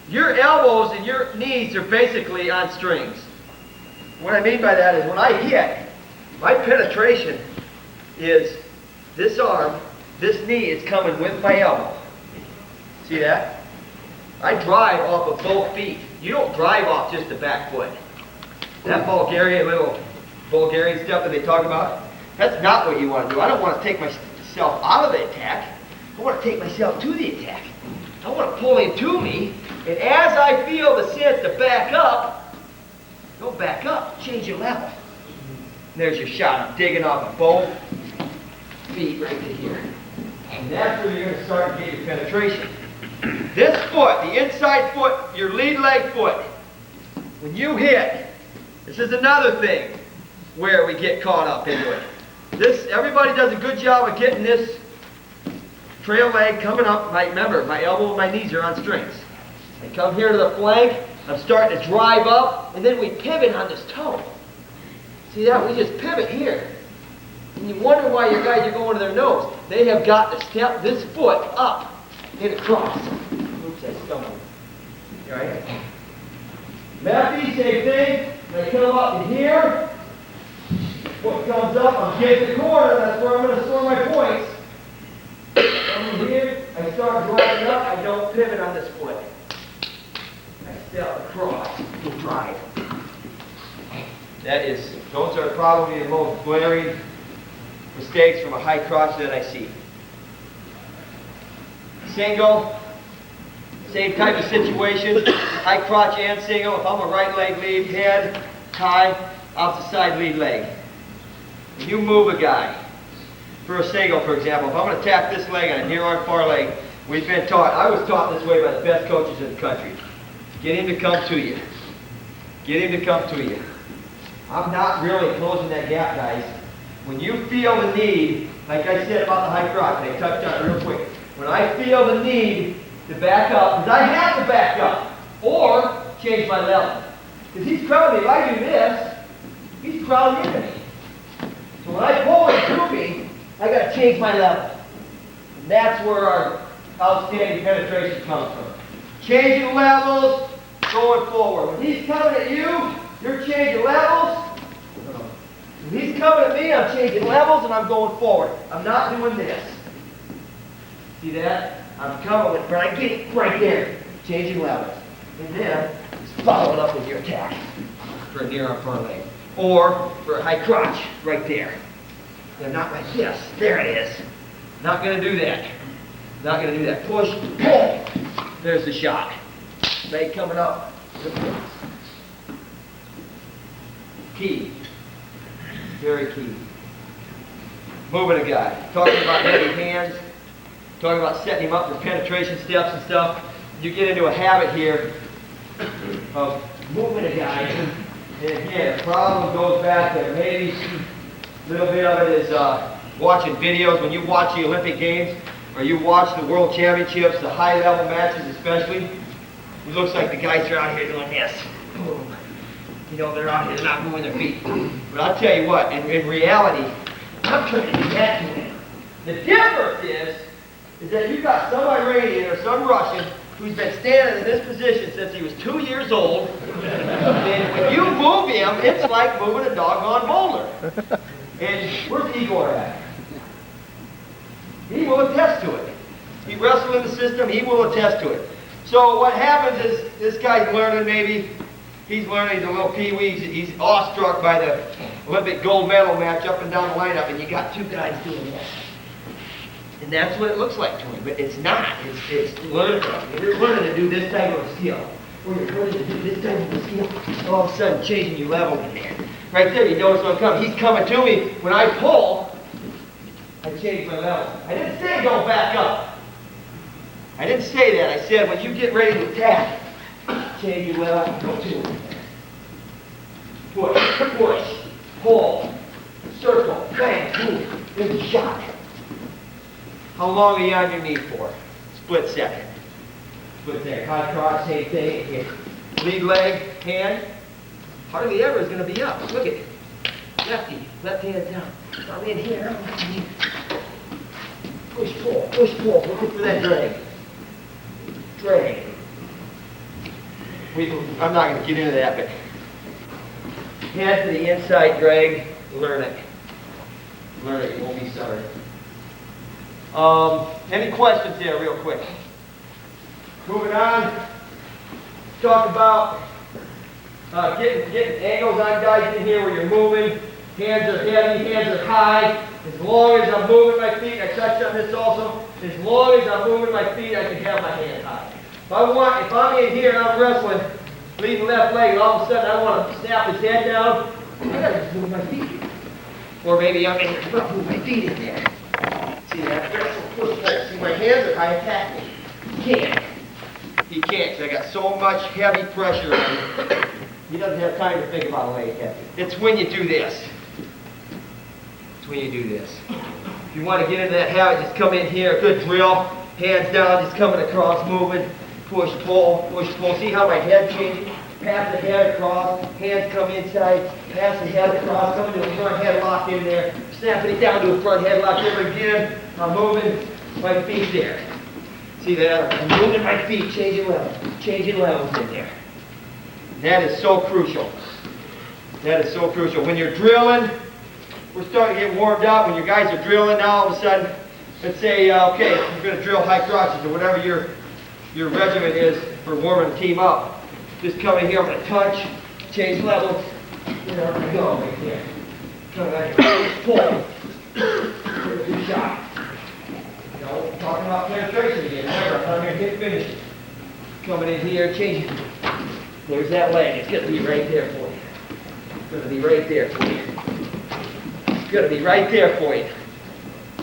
your elbows and your knees are basically on strings. What I mean by that is when I hit, my penetration is this arm, this knee is coming with my elbow. See that? I drive off of both feet. You don't drive off just the back foot. That little Bulgarian step that they talk about, that's not what you want to do. I don't want to take myself out of the attack. I want to take myself to the attack. I want to pull him to me, and as I feel the sense to back up, don't back up, change your level. And there's your shot. I'm digging off of both feet right to here. And that's where you're going to start to get your penetration. This foot, the inside foot, your lead leg foot, when you hit, this is another thing where we get caught up into it. Everybody does a good job of getting this trail leg coming up. Remember, my elbow and my knees are on strings. I come here to the flank, I'm starting to drive up, and then we pivot on this toe. See that? We just pivot here. And you wonder why your guys are going to their nose. They have got to step this foot up and across. Oops, I stumbled. All right. Lefty, same thing. When I come up to here, foot comes up, I'm getting the corner, that's where I'm going to score my points. Come here, I start driving up, I don't pivot on this foot. I step across and drive. Those are probably the most glaring mistakes from a high crotch that I see. Single, same type of situation, high crotch and single. If I'm a right leg lead, head, tie, opposite side lead leg. When you move a guy, for a single, for example, if I'm going to tap this leg on a near arm far leg, we've been taught, I was taught this way by the best coaches in the country. Get him to come to you. Get him to come to you. I'm not really closing that gap, guys. When you feel the need, like I said about the high crotch, and I touched on it real quick. When I feel the need to back up, because I have to back up, or change my level. Because he's crowding me. If I do this, he's crowding into me. So when I pull him through me, I got to change my level. And that's where our outstanding penetration comes from. Changing levels, going forward. When he's coming at you, you're changing levels. When he's coming at me, I'm changing levels and I'm going forward. I'm not doing this. See that? I'm coming, but I get it right there. Changing levels. And then, follow it up with your attack for a near arm far leg. Or for a high crotch, right there. And not like this. There it is. Not going to do that. Not going to do that. Push, pull. There's the shot. Leg coming up. Key. Very key. Moving a guy. Talking about heavy hands. Talking about setting him up for penetration steps and stuff. You get into a habit here of moving a guy. And again, the problem goes back there. Maybe a little bit of it is watching videos. When you watch the Olympic Games or you watch the World Championships, the high-level matches especially, it looks like the guys are out here doing this. Boom. You know, they're out here, they're not moving their feet. But I'll tell you what, in reality, I'm trying to do that to him. The difference is that you got some Iranian or some Russian who's been standing in this position since he was 2 years old. And when you move him, it's like moving a doggone boulder. And where's Igor at? He will attest to it. He wrestled in the system, he will attest to it. So what happens is this guy's learning maybe, he's learning, he's a little peewee, he's awestruck by the Olympic gold medal match up and down the lineup, and you got two guys doing that. And that's what it looks like to him, but it's not. It's learning. You're learning to do this type of a skill. Or you're learning to do this type of a skill. All of a sudden, changing your level in there. Right there, you notice what I'm coming. He's coming to me. When I pull, I change my level. I didn't say go back up. I didn't say that. I said when you get ready to attack, change your level, go to it. Push, pull, circle, bang, boom. There's a shot. How long are you on your knee for? Split second. Split second. High cross, same thing. Here. Lead leg, hand. Hardly ever is going to be up. Look at it. Lefty, left hand down. I'm in here. I'm in. Push, pull, push, pull. Looking for that drag. Drag. I'm not going to get into that, but head to the inside drag. Learn it. Learn it. You won't be sorry. Any questions there real quick? Moving on. Talk about getting angles on guys in here where you're moving. Hands are heavy, hands are high. As long as I'm moving my feet, I touched on this also, as long as I'm moving my feet, I can have my hand high. If I'm in here and I'm wrestling, leading left leg, and all of a sudden I want to snap his head down, I gotta just move my feet. Or maybe I'm in here, I'm gonna move my feet in there. See that? Wrestle, push, pull. See, my hands are high, attack me. He can't. He can't, because I got so much heavy pressure on him. He doesn't have time to think about a leg attack. It's when you do this. It's when you do this. If you want to get into that habit, just come in here, good drill, hands down, just coming across, moving, push, pull, push, pull. See how my head changes? Pass the head across, hands come inside, pass the head across, come into a front headlock in there, snapping it down to a front headlock there again. I'm moving my feet there. See that? I'm moving my feet, changing levels in there. That is so crucial. That is so crucial. When you're drilling, we're starting to get warmed up. When you guys are drilling now, all of a sudden, let's say, okay, you're going to drill high crosses or whatever your regimen is for warming the team up. Just come in here, I'm going to touch, change levels. There we go, right here. Come right here, pull. Good shot. You know, talking about penetration again. Remember, I'm going to hit finish. Coming in here, changing. There's that leg. It's going to be right there for you. It's going to be right there for you. It's going to be right there for you.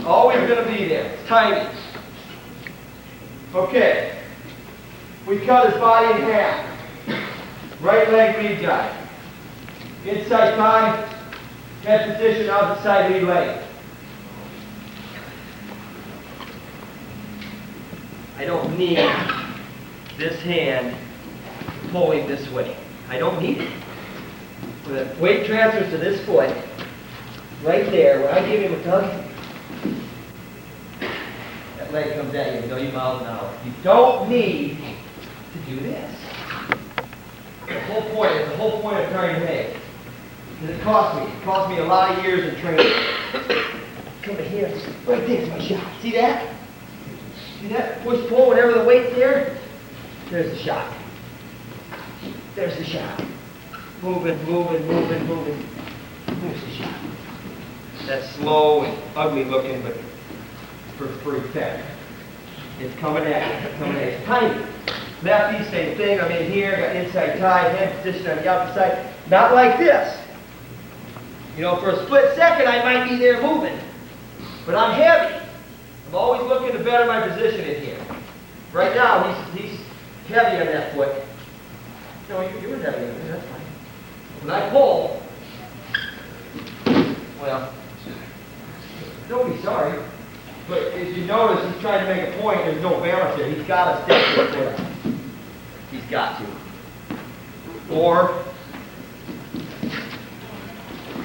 Always going to be there. It's tiny. Okay. We cut his body in half. Right leg lead guy. Inside tie. Head position, outside lead leg. I don't need this hand pulling this way. I don't need it. When the weight transfers to this foot, right there, when I give him a tug, that leg comes at you, 1 million miles an hour. You don't need to do this. The whole point I'm trying to make. Because it cost me a lot of years of training. Come in here, right there's my shot. See that? See that? Push, pull, whenever the weight's there, there's the shot. There's the shot. Moving. There's the shot. That's slow and ugly looking, but for effect. It's coming at you, coming at you. It's tiny. Lefty, same thing. I'm in here, got inside tie, head position on the outside. Not like this. You know, for a split second, I might be there moving. But I'm heavy. I'm always looking to better my position in here. Right now, he's heavy on that foot. No, you're heavy on there, that's fine. When I pull, well, don't be sorry. But as you notice, he's trying to make a point. There's no balance there. He's got to step to the foot. He's got to. Or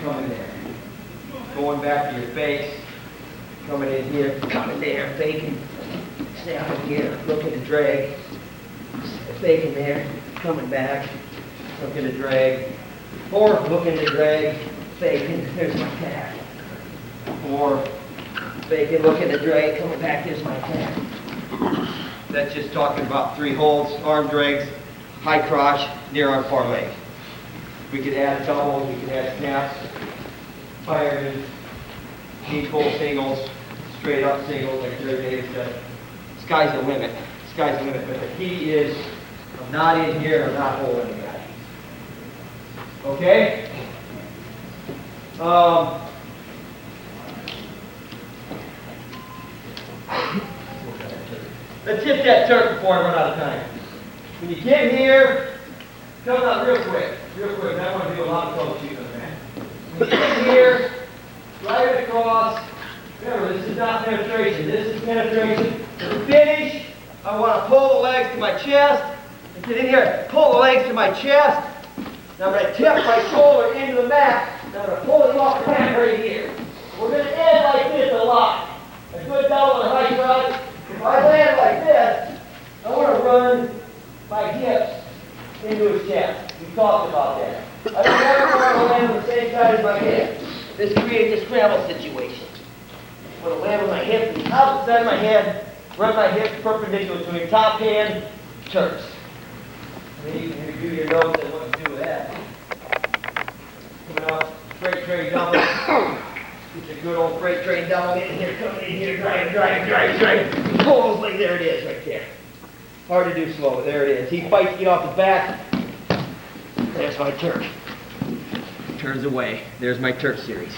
coming there. Going back to your face. Coming in here. Coming there. Faking. Snapping here. Looking to drag. Faking there. Coming back. Looking to drag. Or looking to drag. Faking. There's my tag. Or faking, looking to drag, coming back, here's my tag. That's just talking about 3 holds, arm drags, high crotch, near arm far leg. We could add doubles, we could add snaps, fire knee pull singles, straight up singles like Jerry Davis said. Sky's the limit. Sky's the limit. But the key is, I'm not in here, I'm not holding the guy. Okay? Let's hit that Turk before I run out of time. When you get here, come out real quick. Real quick. I want to do a lot of troubleshooting on that. When you get here, drive it across. Remember, this is not penetration. This is penetration. To finish, I want to pull the legs to my chest. And get in here, pull the legs to my chest. Now I'm going to tip my shoulder into the mat. Now I'm going to pull it off the mat right here. We're going to end like this a lot. A good double and a high crotch. If I land like this, I want to run my hips into his chest. We talked about that. I don't ever want to land on the same side as my head. This creates a scramble situation. I want to land with my hips on the opposite side of my head, run my hips perpendicular to the top hand, Turks. And then you can review your notes and what to do with that. Coming up, freight train double. It's a good old freight train double in here, coming in here, driving. Pull his leg, there it is, right there. Hard to do slow, there it is. He fights to get off his back. There's my Turk. Turns away. There's my Turk series.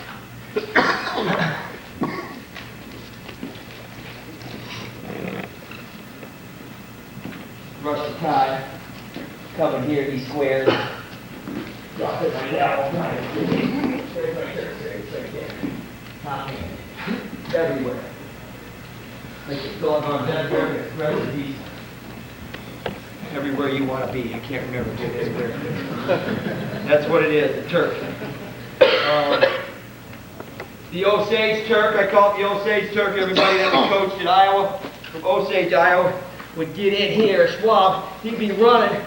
Rush the tie. Coming here, he squares. Drop it right down. There's my Turk series, right there. Top hand. Everywhere. Like it's going on that there, it's recipes. Everywhere you want to be. I can't remember what it is. That's what it is, the Turk. The Osage Turk, I call it the Osage Turk. Everybody that was coached at Iowa, from Osage, Iowa, would get in here, Schwab, he'd be running,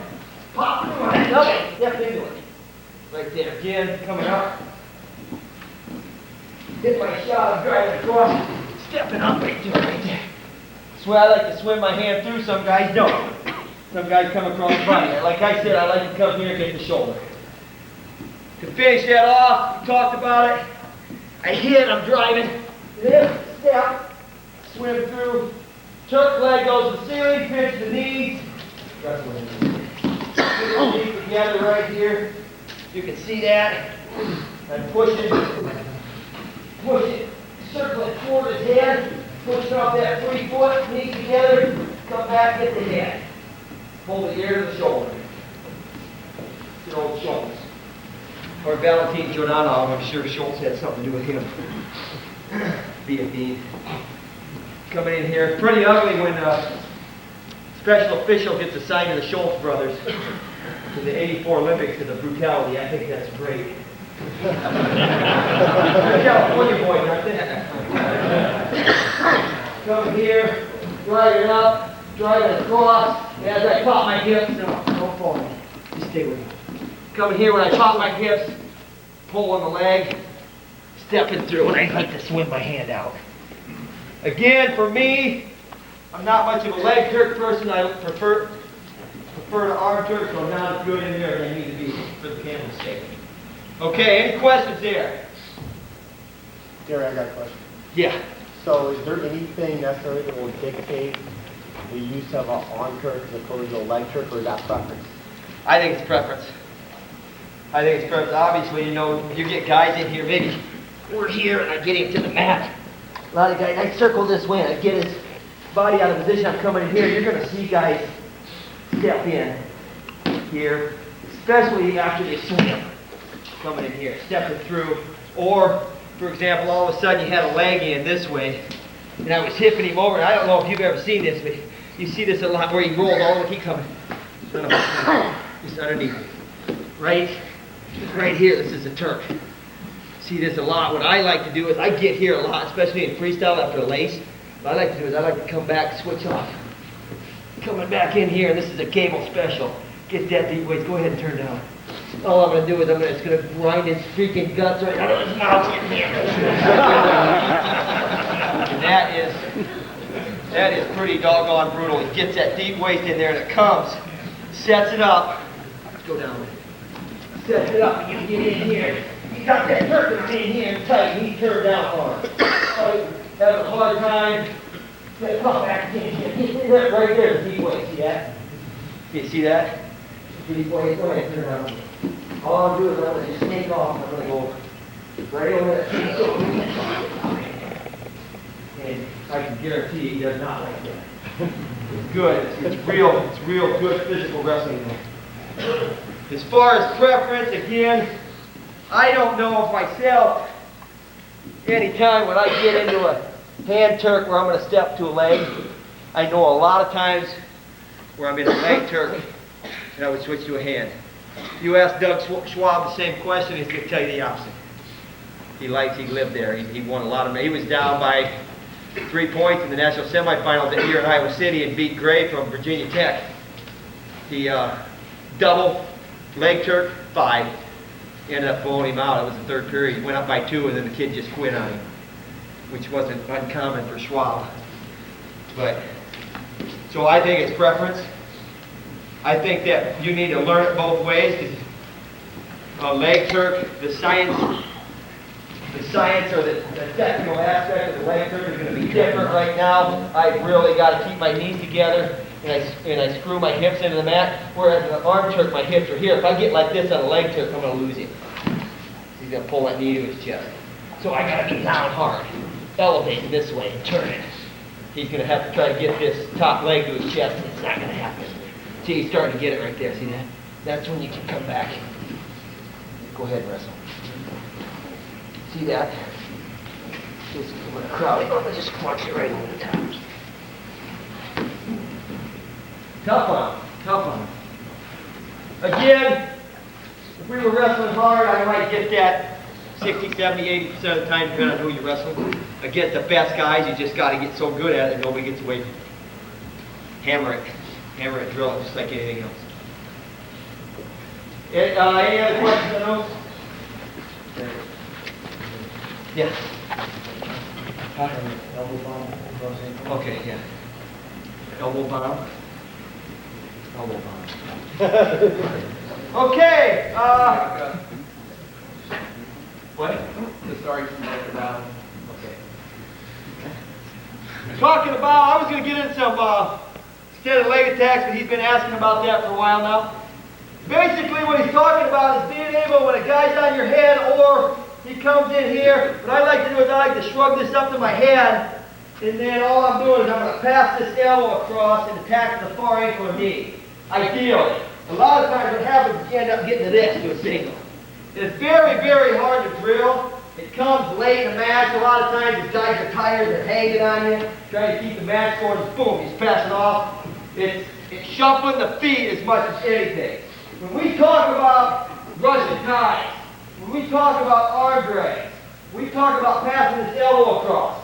pop, step into it. Right there, again, coming up. Hit my shot, I'm driving across, stepping up right there. That's why I like to swim my hand through, some guys don't. Some guys come across the body. Like I said, I like to come here and get the shoulder. To finish that off, we talked about it. I hit, I'm driving, then step, swim through. Turk leg goes to the ceiling, pinch the knees. Get the knees together right here. You can see that. And push it, circle it toward his head, push it off that 3 foot, knees together, come back, hit the head. Pull the ear to the shoulder. Good old Schultz. Or Valentin Giordano, I'm sure Schultz had something to do with him. B&B. Coming in here, pretty ugly when a special official gets assigned to the Schultz brothers to the '84 Olympics and the brutality. I think that's great. They're California boys, aren't they? Come here, drive it up, drive it across. As I pop my hips, don't fall me. Just stay with me. Coming here when I pop my hips, pulling the leg, stepping through, and I like to swim my hand out. Again, for me, I'm not much of a leg Turk person. I prefer to arm Turk, so I'm not as good in there as I need to be for the camera's sake. Okay, any questions there? Gary, I got a question. Yeah. So is there anything necessarily that will dictate the use of an arm Turk as opposed to a leg Turk, or is that preference? I think it's preference. I think it's preference. Obviously, you know, you get guys in here, maybe we're here and I get him to the mat. A lot of guys, I circle this way and I get his body out of position. I'm coming in here. You're going to see guys step in here, especially after they swim. Coming in here, stepping through. Or, for example, all of a sudden you had a leg in this way and I was hipping him over. And I don't know if you've ever seen this, but you see this a lot where he rolls all the way, he coming. Just underneath. Right here, this is a Turk. See this a lot. What I like to do is I get here a lot, especially in freestyle after a lace. What I like to do is I like to come back, switch off. Coming back in here, and this is a cable special. Get that deep waist. Go ahead and turn down. All I'm going to do is it's going to grind his freaking guts right out of his mouth. And that is pretty doggone brutal. He gets that deep waist in there, and it comes, sets it up. Let's go down. Sets it up, and you get in here. You got that Turk in here tight, and he turned down hard. Having a hard time. Come back in here. Right there, the deep waist. See that? You see that? Deep waist. Go ahead and turn around. All I'm doing is I'm going to just take off. I'm going to go right over that. And I can guarantee he does not like that. It's good. It's real good physical wrestling. As far as preference, again, I don't know of myself anytime when I get into a hand Turk where I'm going to step to a leg. I know a lot of times where I'm in a leg Turk and I would switch to a hand. You ask Doug Schwab the same question, he's going to tell you the opposite. He lived there. He won a lot of, he was down by 3 points in the national semifinals here in Iowa City and beat Gray from Virginia Tech. He double leg Turk, 5. Ended up blowing him out. It was the third period. He went up by 2 and then the kid just quit on him, which wasn't uncommon for Schwab. But, so I think it's preference. I think that you need to learn it both ways. A leg Turk, the science or the technical aspect of the leg Turk is going to be different right now. I've really got to keep my knees together and I screw my hips into the mat, whereas in an arm Turk, my hips are here. If I get like this on a leg Turk, I'm going to lose him. He's going to pull that knee to his chest. So I got to be down hard, elevating this way and turning. He's going to have to try to get this top leg to his chest, and it's not going to happen. See, he's starting to get it right there. See that? That's when you can come back. Go ahead and wrestle. See that? Just I'm going to crowd it. I'm going to just punch it right over the top. Tough on him. Again, if we were wrestling hard, I might get that 60, 70, 80% of the time, depending on who you're wrestling. Against the best guys, you just got to get so good at it, nobody gets away from it. Hammer it, drill it, just like anything else. Any other questions on those? Yeah. Elbow bomb. Okay, yeah. Elbow bomb. Okay. What? The story from Later Down. Okay. Talking about, I was going to get into some extended leg attacks, but he's been asking about that for a while now. Basically, what he's talking about is being able, when a guy's on your head or he comes in here, what I like to do is I like to shrug this up to my head, and then all I'm doing is I'm going to pass this elbow across and attack the far ankle or knee. Ideally. A lot of times what happens is you end up getting to this, to a single. It's very, very hard to drill. It comes late in the match. A lot of times the guys are tired, they're hanging on you, trying to keep the match going, boom, you just pass it off. It's shuffling the feet as much as anything. When we talk about Russian ties, when we talk about arm drags, we talk about passing this elbow across.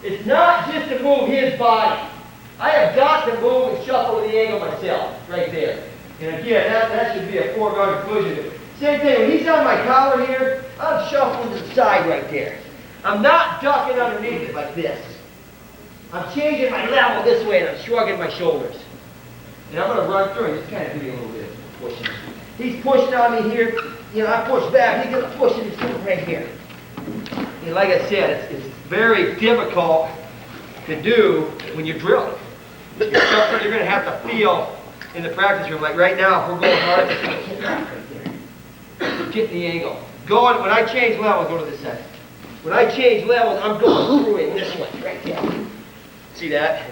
It's not just to move his body. I have got to move and shuffle the angle myself, right there. And again, that should be a foregone conclusion. Same thing, when he's on my collar here, I'm shuffling to the side right there. I'm not ducking underneath it like this. I'm changing my level this way and I'm shrugging my shoulders. And I'm going to run through and just kind of do a little bit of pushing. He's pushing on me here. You know, I push back. He's going to push and he's coming right here. You like I said, it's very difficult to do when you're drilling. It's something you're going to have to feel in the practice room. Like right now, if we're going hard, get the angle. Going, when I change levels, go to this side. When I change levels, I'm going through him this way, right there. See that?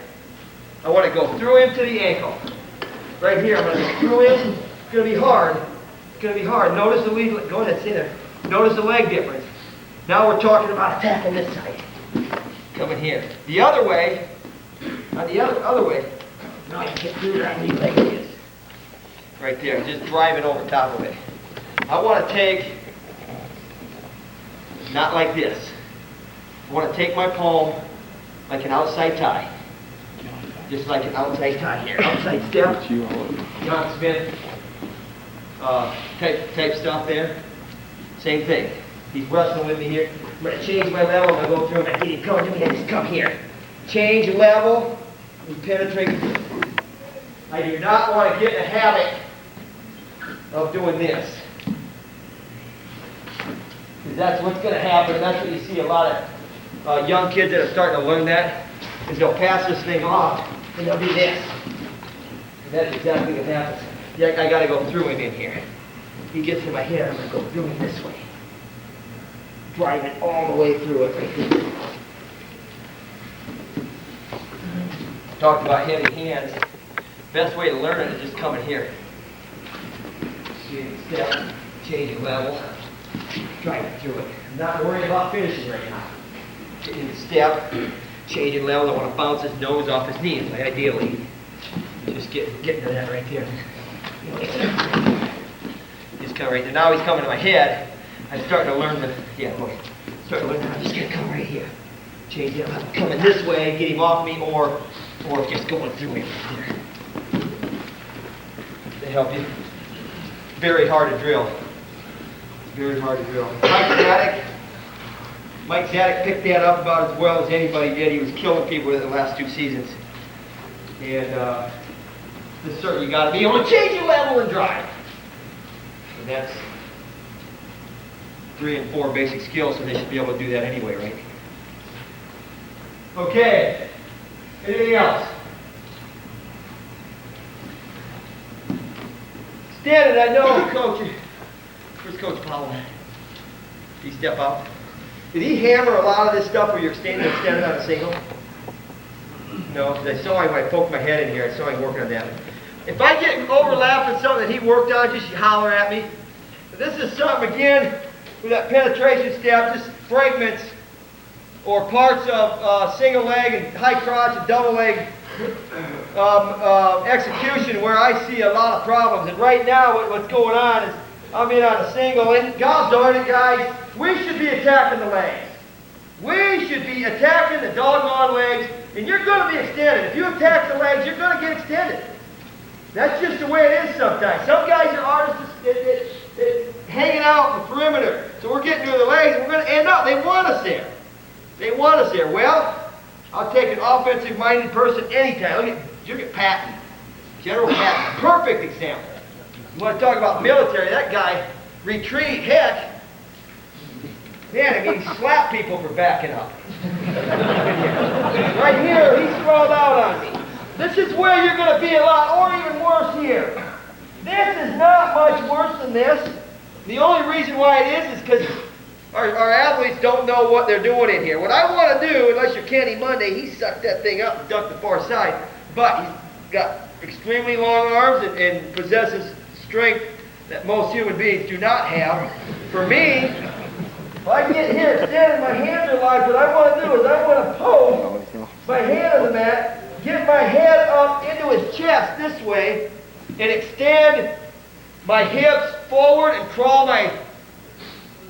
I want to go through him to the ankle. Right here, I'm going to go through him. It's going to be hard. It's going to be hard. Notice the lead. Go ahead, stay there. Notice the leg difference. Now we're talking about attacking this side. Coming here. The other way, on the other way, now I can get through that lead leg is. Right there, just driving over top of it. I want to take, not like this. I want to take my palm like an outside tie. Just like an outside tie here. Outside step. John Smith type stuff there. Same thing. He's wrestling with me here. I'm going to change my level. I'm going to go through him. I get him coming to me. I just come here. Change level. And penetrate. I do not want to get in a habit of doing this. Because that's what's going to happen. That's what you see a lot of young kids that are starting to learn that. Is they'll pass this thing off and they'll do this. And that's exactly what happens. Yeah, I got to go through him in here. He gets in my head. I'm going to go through him this way. Drive it all the way through it right here. Talked about heavy hands. Best way to learn it is just coming here. Step, changing level, drive it through it. I'm not worried about finishing right now. Getting the step, changing level. I want to bounce his nose off his knees, like ideally. Just getting to that right there. Just come right there. Now he's coming to my head. I'm starting to learn starting to learn how I'm just going to come right here. Change it. I'm coming this way, get him off me, or just going through him right there. They help you. Very hard to drill. Very hard to drill. Mike Zadek picked that up about as well as anybody did. He was killing people with it the last 2 seasons. And this certainly you got to be able to change your level and drive. And that's 3 and 4 basic skills, so they should be able to do that anyway, right? Okay. Anything else? Standing, I know, Coach. Where's Coach Powell? Did he step up? Did he hammer a lot of this stuff where you're standing on a single? No, because I saw him when I poked my head in here. I saw him working on that. If I get overlapping something that he worked on, just holler at me. This is something, again, with that penetration step, just fragments or parts of single leg and high crotch and double leg execution where I see a lot of problems. And right now what's going on is I'm in on a single, and God darn it, guys, we should be attacking the legs. We should be attacking the doggone legs, and you're going to be extended. If you attack the legs, you're going to get extended. That's just the way it is sometimes. Some guys are artists hanging out in the perimeter. So we're getting to the legs, and we're going to end up, they want us there. They want us there. Well, I'll take an offensive-minded person anytime. Look at Patton. General Patton. Perfect example. You want to talk about military, that guy, retreat, heck. Man, I mean, he slapped people for backing up. Right here, he sprawled out on me. This is where you're going to be a lot, or even worse here. This is not much worse than this. The only reason why it is because our athletes don't know what they're doing in here. What I want to do, unless you're Kenny Monday, he sucked that thing up and ducked the far side. But he's got extremely long arms and possesses strength that most human beings do not have. For me, if I get here standing, my hands are locked, what I want to do is I want to pose my hand on the mat, get my head up into his chest this way, and extend my hips forward and crawl my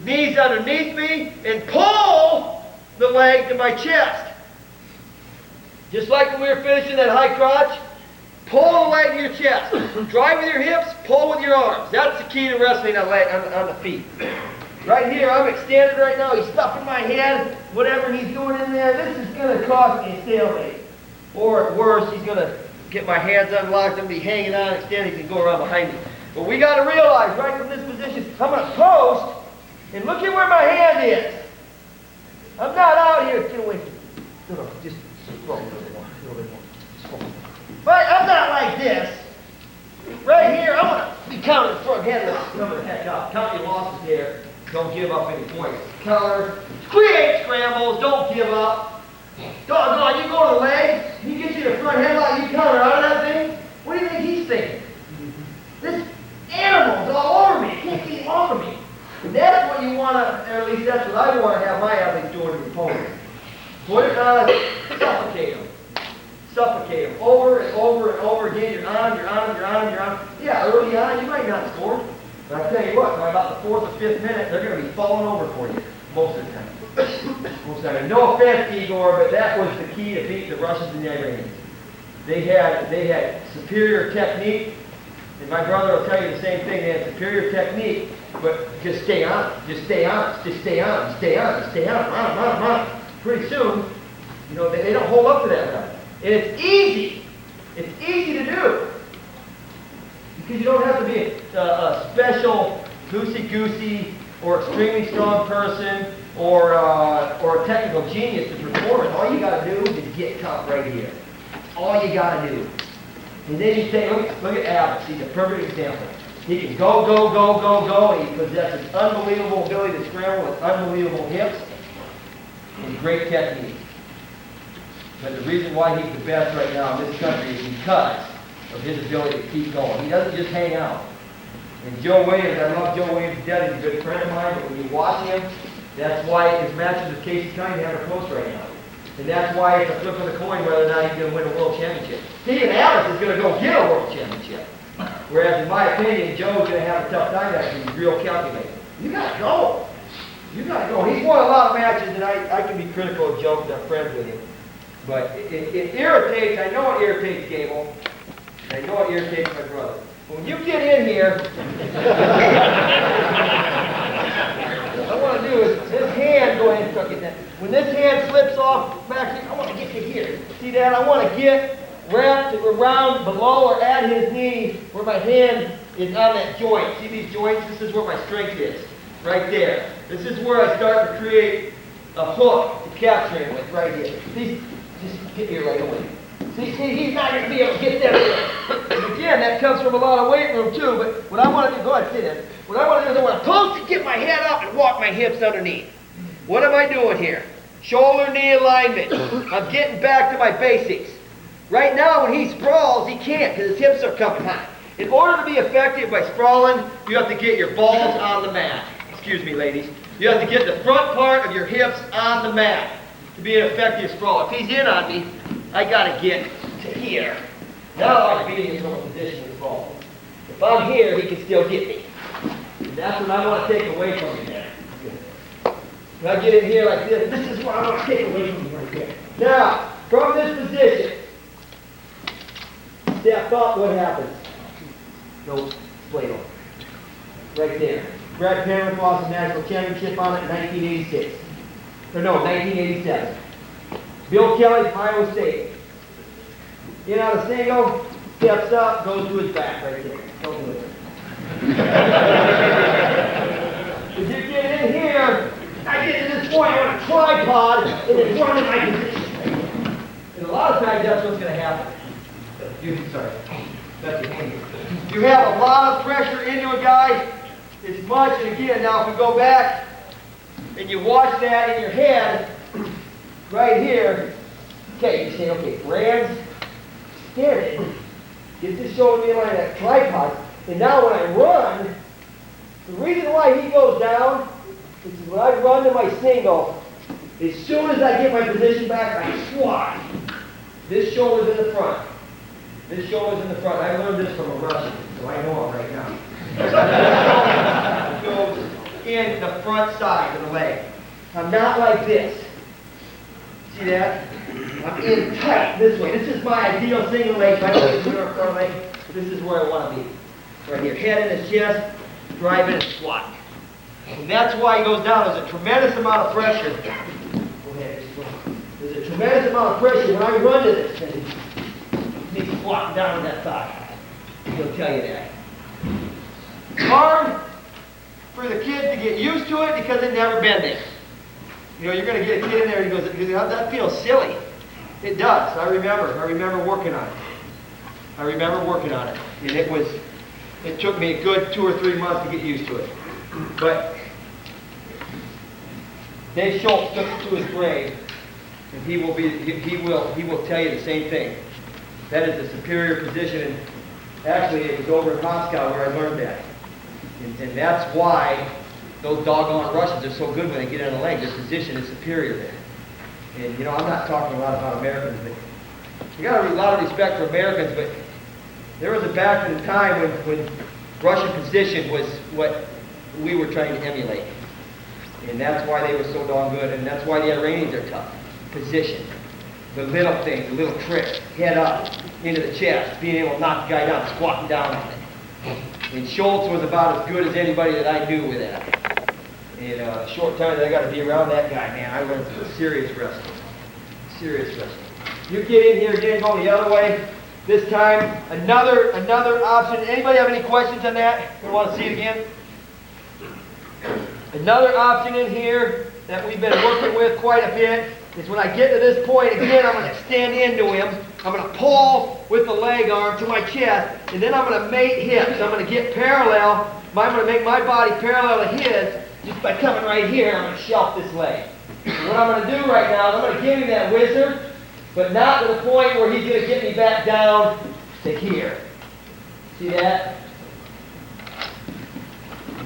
knees underneath me and pull the leg to my chest. Just like when we were finishing that high crotch, pull the leg to your chest. Drive with your hips, pull with your arms. That's the key to wrestling on the feet. Right here, I'm extended right now. He's stuffing my head, whatever he's doing in there. This is going to cost me a stalemate. Or at worst, he's going to get my hands unlocked and be hanging on, extended. He can go around behind me. But we got to realize, right from this position, I'm going to post, and look at where my hand is. I'm not out here, get away from me. No, just scroll a little bit more, Scroll. Right, I'm not like this. Right here, I want to be counting front headless. Cover the heck up. Count your losses here. Don't give up any points. Counter. Create scrambles. Don't give up. Doggone, you go to the leg, he gets you the front headlock, you counter out of that thing. What do you think he's thinking? This animal's all over me. He can't get off of me. And that's what you want to, or at least that's what I want to have my athletes doing to opponents. Put it on, suffocate them. Suffocate them over and over and over again. You're on. Yeah, early on, you might not score. But I tell you what, by about the 4th or 5th minute, they're going to be falling over for you. Most of the time. Most of the time. No offense, Igor, but that was the key to beat the Russians and the Iranians. They had superior technique, and my brother will tell you the same thing. They had superior technique, but just stay on it. Just stay on it. Just stay on it. Stay on it. Stay on it. Run it. Pretty soon, you know, they don't hold up to that level. And it's easy. It's easy to do. Because you don't have to be a special goosey-goosey or extremely strong person or a technical genius to perform it. All you got to do is get caught right here. All you got to do. And then you say, look at Abbott. He's a perfect example. He can go. He possesses unbelievable ability to scramble with unbelievable hips and great technique. But the reason why he's the best right now in this country is because of his ability to keep going. He doesn't just hang out. And Joe Williams, I love Joe Williams to death. He's a good friend of mine, but when you watch him, that's why his matches with Casey Cunningham are close right now. And that's why it's a flip of the coin whether or not he's going to win a world championship. Stephen Adams is going to go get a world championship. Whereas, in my opinion, Joe's going to have a tough time actually. He's real calculated. You got to go. You got to go. He's won a lot of matches, and I can be critical of Joe because I'm friends with him. But it irritates, I know it irritates Gable. I know it irritates my brother. But when you get in here, what I want to do is this hand, go ahead and tuck it down. When this hand slips off back here, I want to get to here. See that? I want to get wrapped around below or at his knee where my hand is on that joint. See these joints? This is where my strength is. Right there. This is where I start to create a hook to capture him with right here. Just get here right away. See, he's not going to be able to get there. And again, that comes from a lot of weight room too, but what I want to do, go ahead, sit in. What I want to do is I want to close to get my head up and walk my hips underneath. What am I doing here? Shoulder-knee alignment. I'm getting back to my basics. Right now, when he sprawls, he can't because his hips are coming high. In order to be effective by sprawling, you have to get your balls on the mat. Excuse me, ladies. You have to get the front part of your hips on the mat to be an effective sprawler. If he's in on me, I got to get to here. Now I can be in a position to sprawl. If I'm here, he can still get me. And that's what I want to take away from you there. When I get in here like this is what I want to take away from you right here. Now, from this position, step up, what happens? No splayed over. Right there. Brad Perrin lost the national championship on it in 1986. Or no, 1987. Bill Kelly from Iowa State. In on a single, steps up, goes to his back right there. Don't do it. If you get in here, I get to this point on a tripod and it's running my position. And a lot of times that's what's going to happen. You have a lot of pressure into a guy. It's much, and again, now if we go back and you watch that in your head, right here, okay, you say, okay, Rand's standing, get this shoulder behind that tripod, and now when I run, the reason why he goes down is when I run to my single, as soon as I get my position back, I squat. This shoulder's in the front. This shoulder's in the front. I learned this from a Russian, so I know it right now. It goes in the front side of the leg. I'm not like this. See that? I'm in tight this way. This is my ideal single leg. My front leg. This is where I want to be. Right here. Head in his chest, drive in and squat. And that's why he goes down. There's a tremendous amount of pressure. Go ahead. There's a tremendous amount of pressure when I run to this thing. He's squatting down on that thigh. He'll tell you that. Hard for the kid to get used to it because they've never been there. You know, you're going to get a kid in there and he goes, that feels silly. It does. I remember working on it. And it took me a good 2 or 3 months to get used to it. But Dave Schultz took it to his grave, and he will tell you the same thing. That is a superior position, and actually it was over in Moscow where I learned that. And that's why those doggone Russians are so good when they get on the leg. Their position is superior there. And you know, I'm not talking a lot about Americans, but you got a lot of respect for Americans, but there was a back in the time when Russian position was what we were trying to emulate. And that's why they were so darn good, and that's why the Iranians are tough. Position. The little things, the little tricks, head up, into the chest, being able to knock the guy down, squatting down on it. And Schultz was about as good as anybody that I knew with that. In a short time that I got to be around that guy, man, I learned some serious wrestling. Serious wrestling. You get in here again, going the other way. This time, another option. Anybody have any questions on that? You want to see it again? Another option in here that we've been working with quite a bit is when I get to this point, again, I'm going to extend into him. I'm going to pull with the leg arm to my chest, and then I'm going to mate hips. I'm going to get parallel. I'm going to make my body parallel to his just by coming right here. I'm going to shelf this leg. And what I'm going to do right now is I'm going to give him that whizzer, but not to the point where he's going to get me back down to here. See that?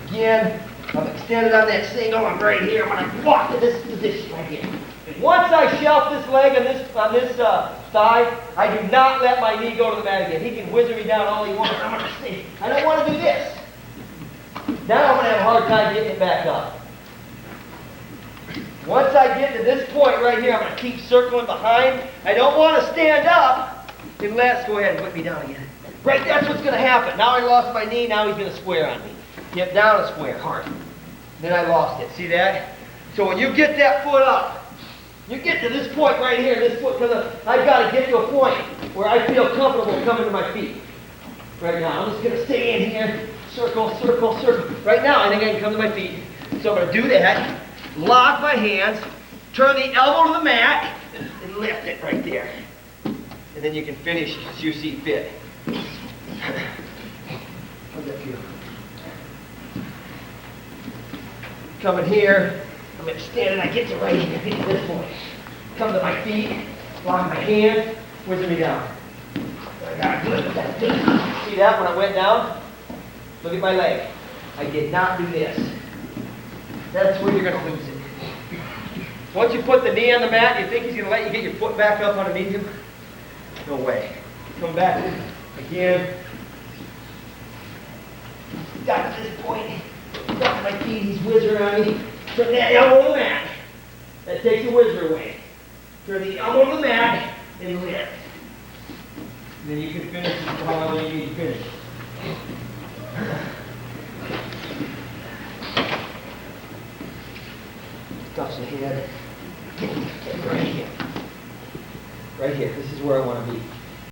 Again, I'm extended on that single. I'm right here. I'm going to walk to this position right here. And once I shelf this leg on this thigh, I do not let my knee go to the mat again. He can whizzer me down all he wants. I'm going to stay. I don't want to do this. Now I'm going to have a hard time getting it back up. Once I get to this point right here, I'm going to keep circling behind. I don't want to stand up unless, go ahead and whip me down again. Right, that's what's going to happen. Now I lost my knee, now he's going to square on me. Get down and square, hard. Then I lost it, see that? So when you get that foot up, you get to this point right here, this foot, because I've got to get to a point where I feel comfortable coming to my feet. Right now, I'm just going to stay in here, circle, circle, circle. Right now, I think I can come to my feet. So I'm going to do that, lock my hands, turn the elbow to the mat, and lift it right there. And then you can finish as you see fit. How's that feel? Coming here, I'm extended, I get to right here, get to this point. Come to my feet, lock my hands, whizzer me down. That's good. See that when I went down? Look at my leg. I did not do this. That's where you're going to lose it. Once you put the knee on the mat, you think he's going to let you get your foot back up underneath him? No way. Come back again. Got to this point. Got my feet, he's whizzing on me. Turn that elbow to the mat. That takes the whizzer away. Turn the elbow to the mat and lift. And then you can finish it however you need to finish. Touch the head. Right here. Right here. This is where I want to be.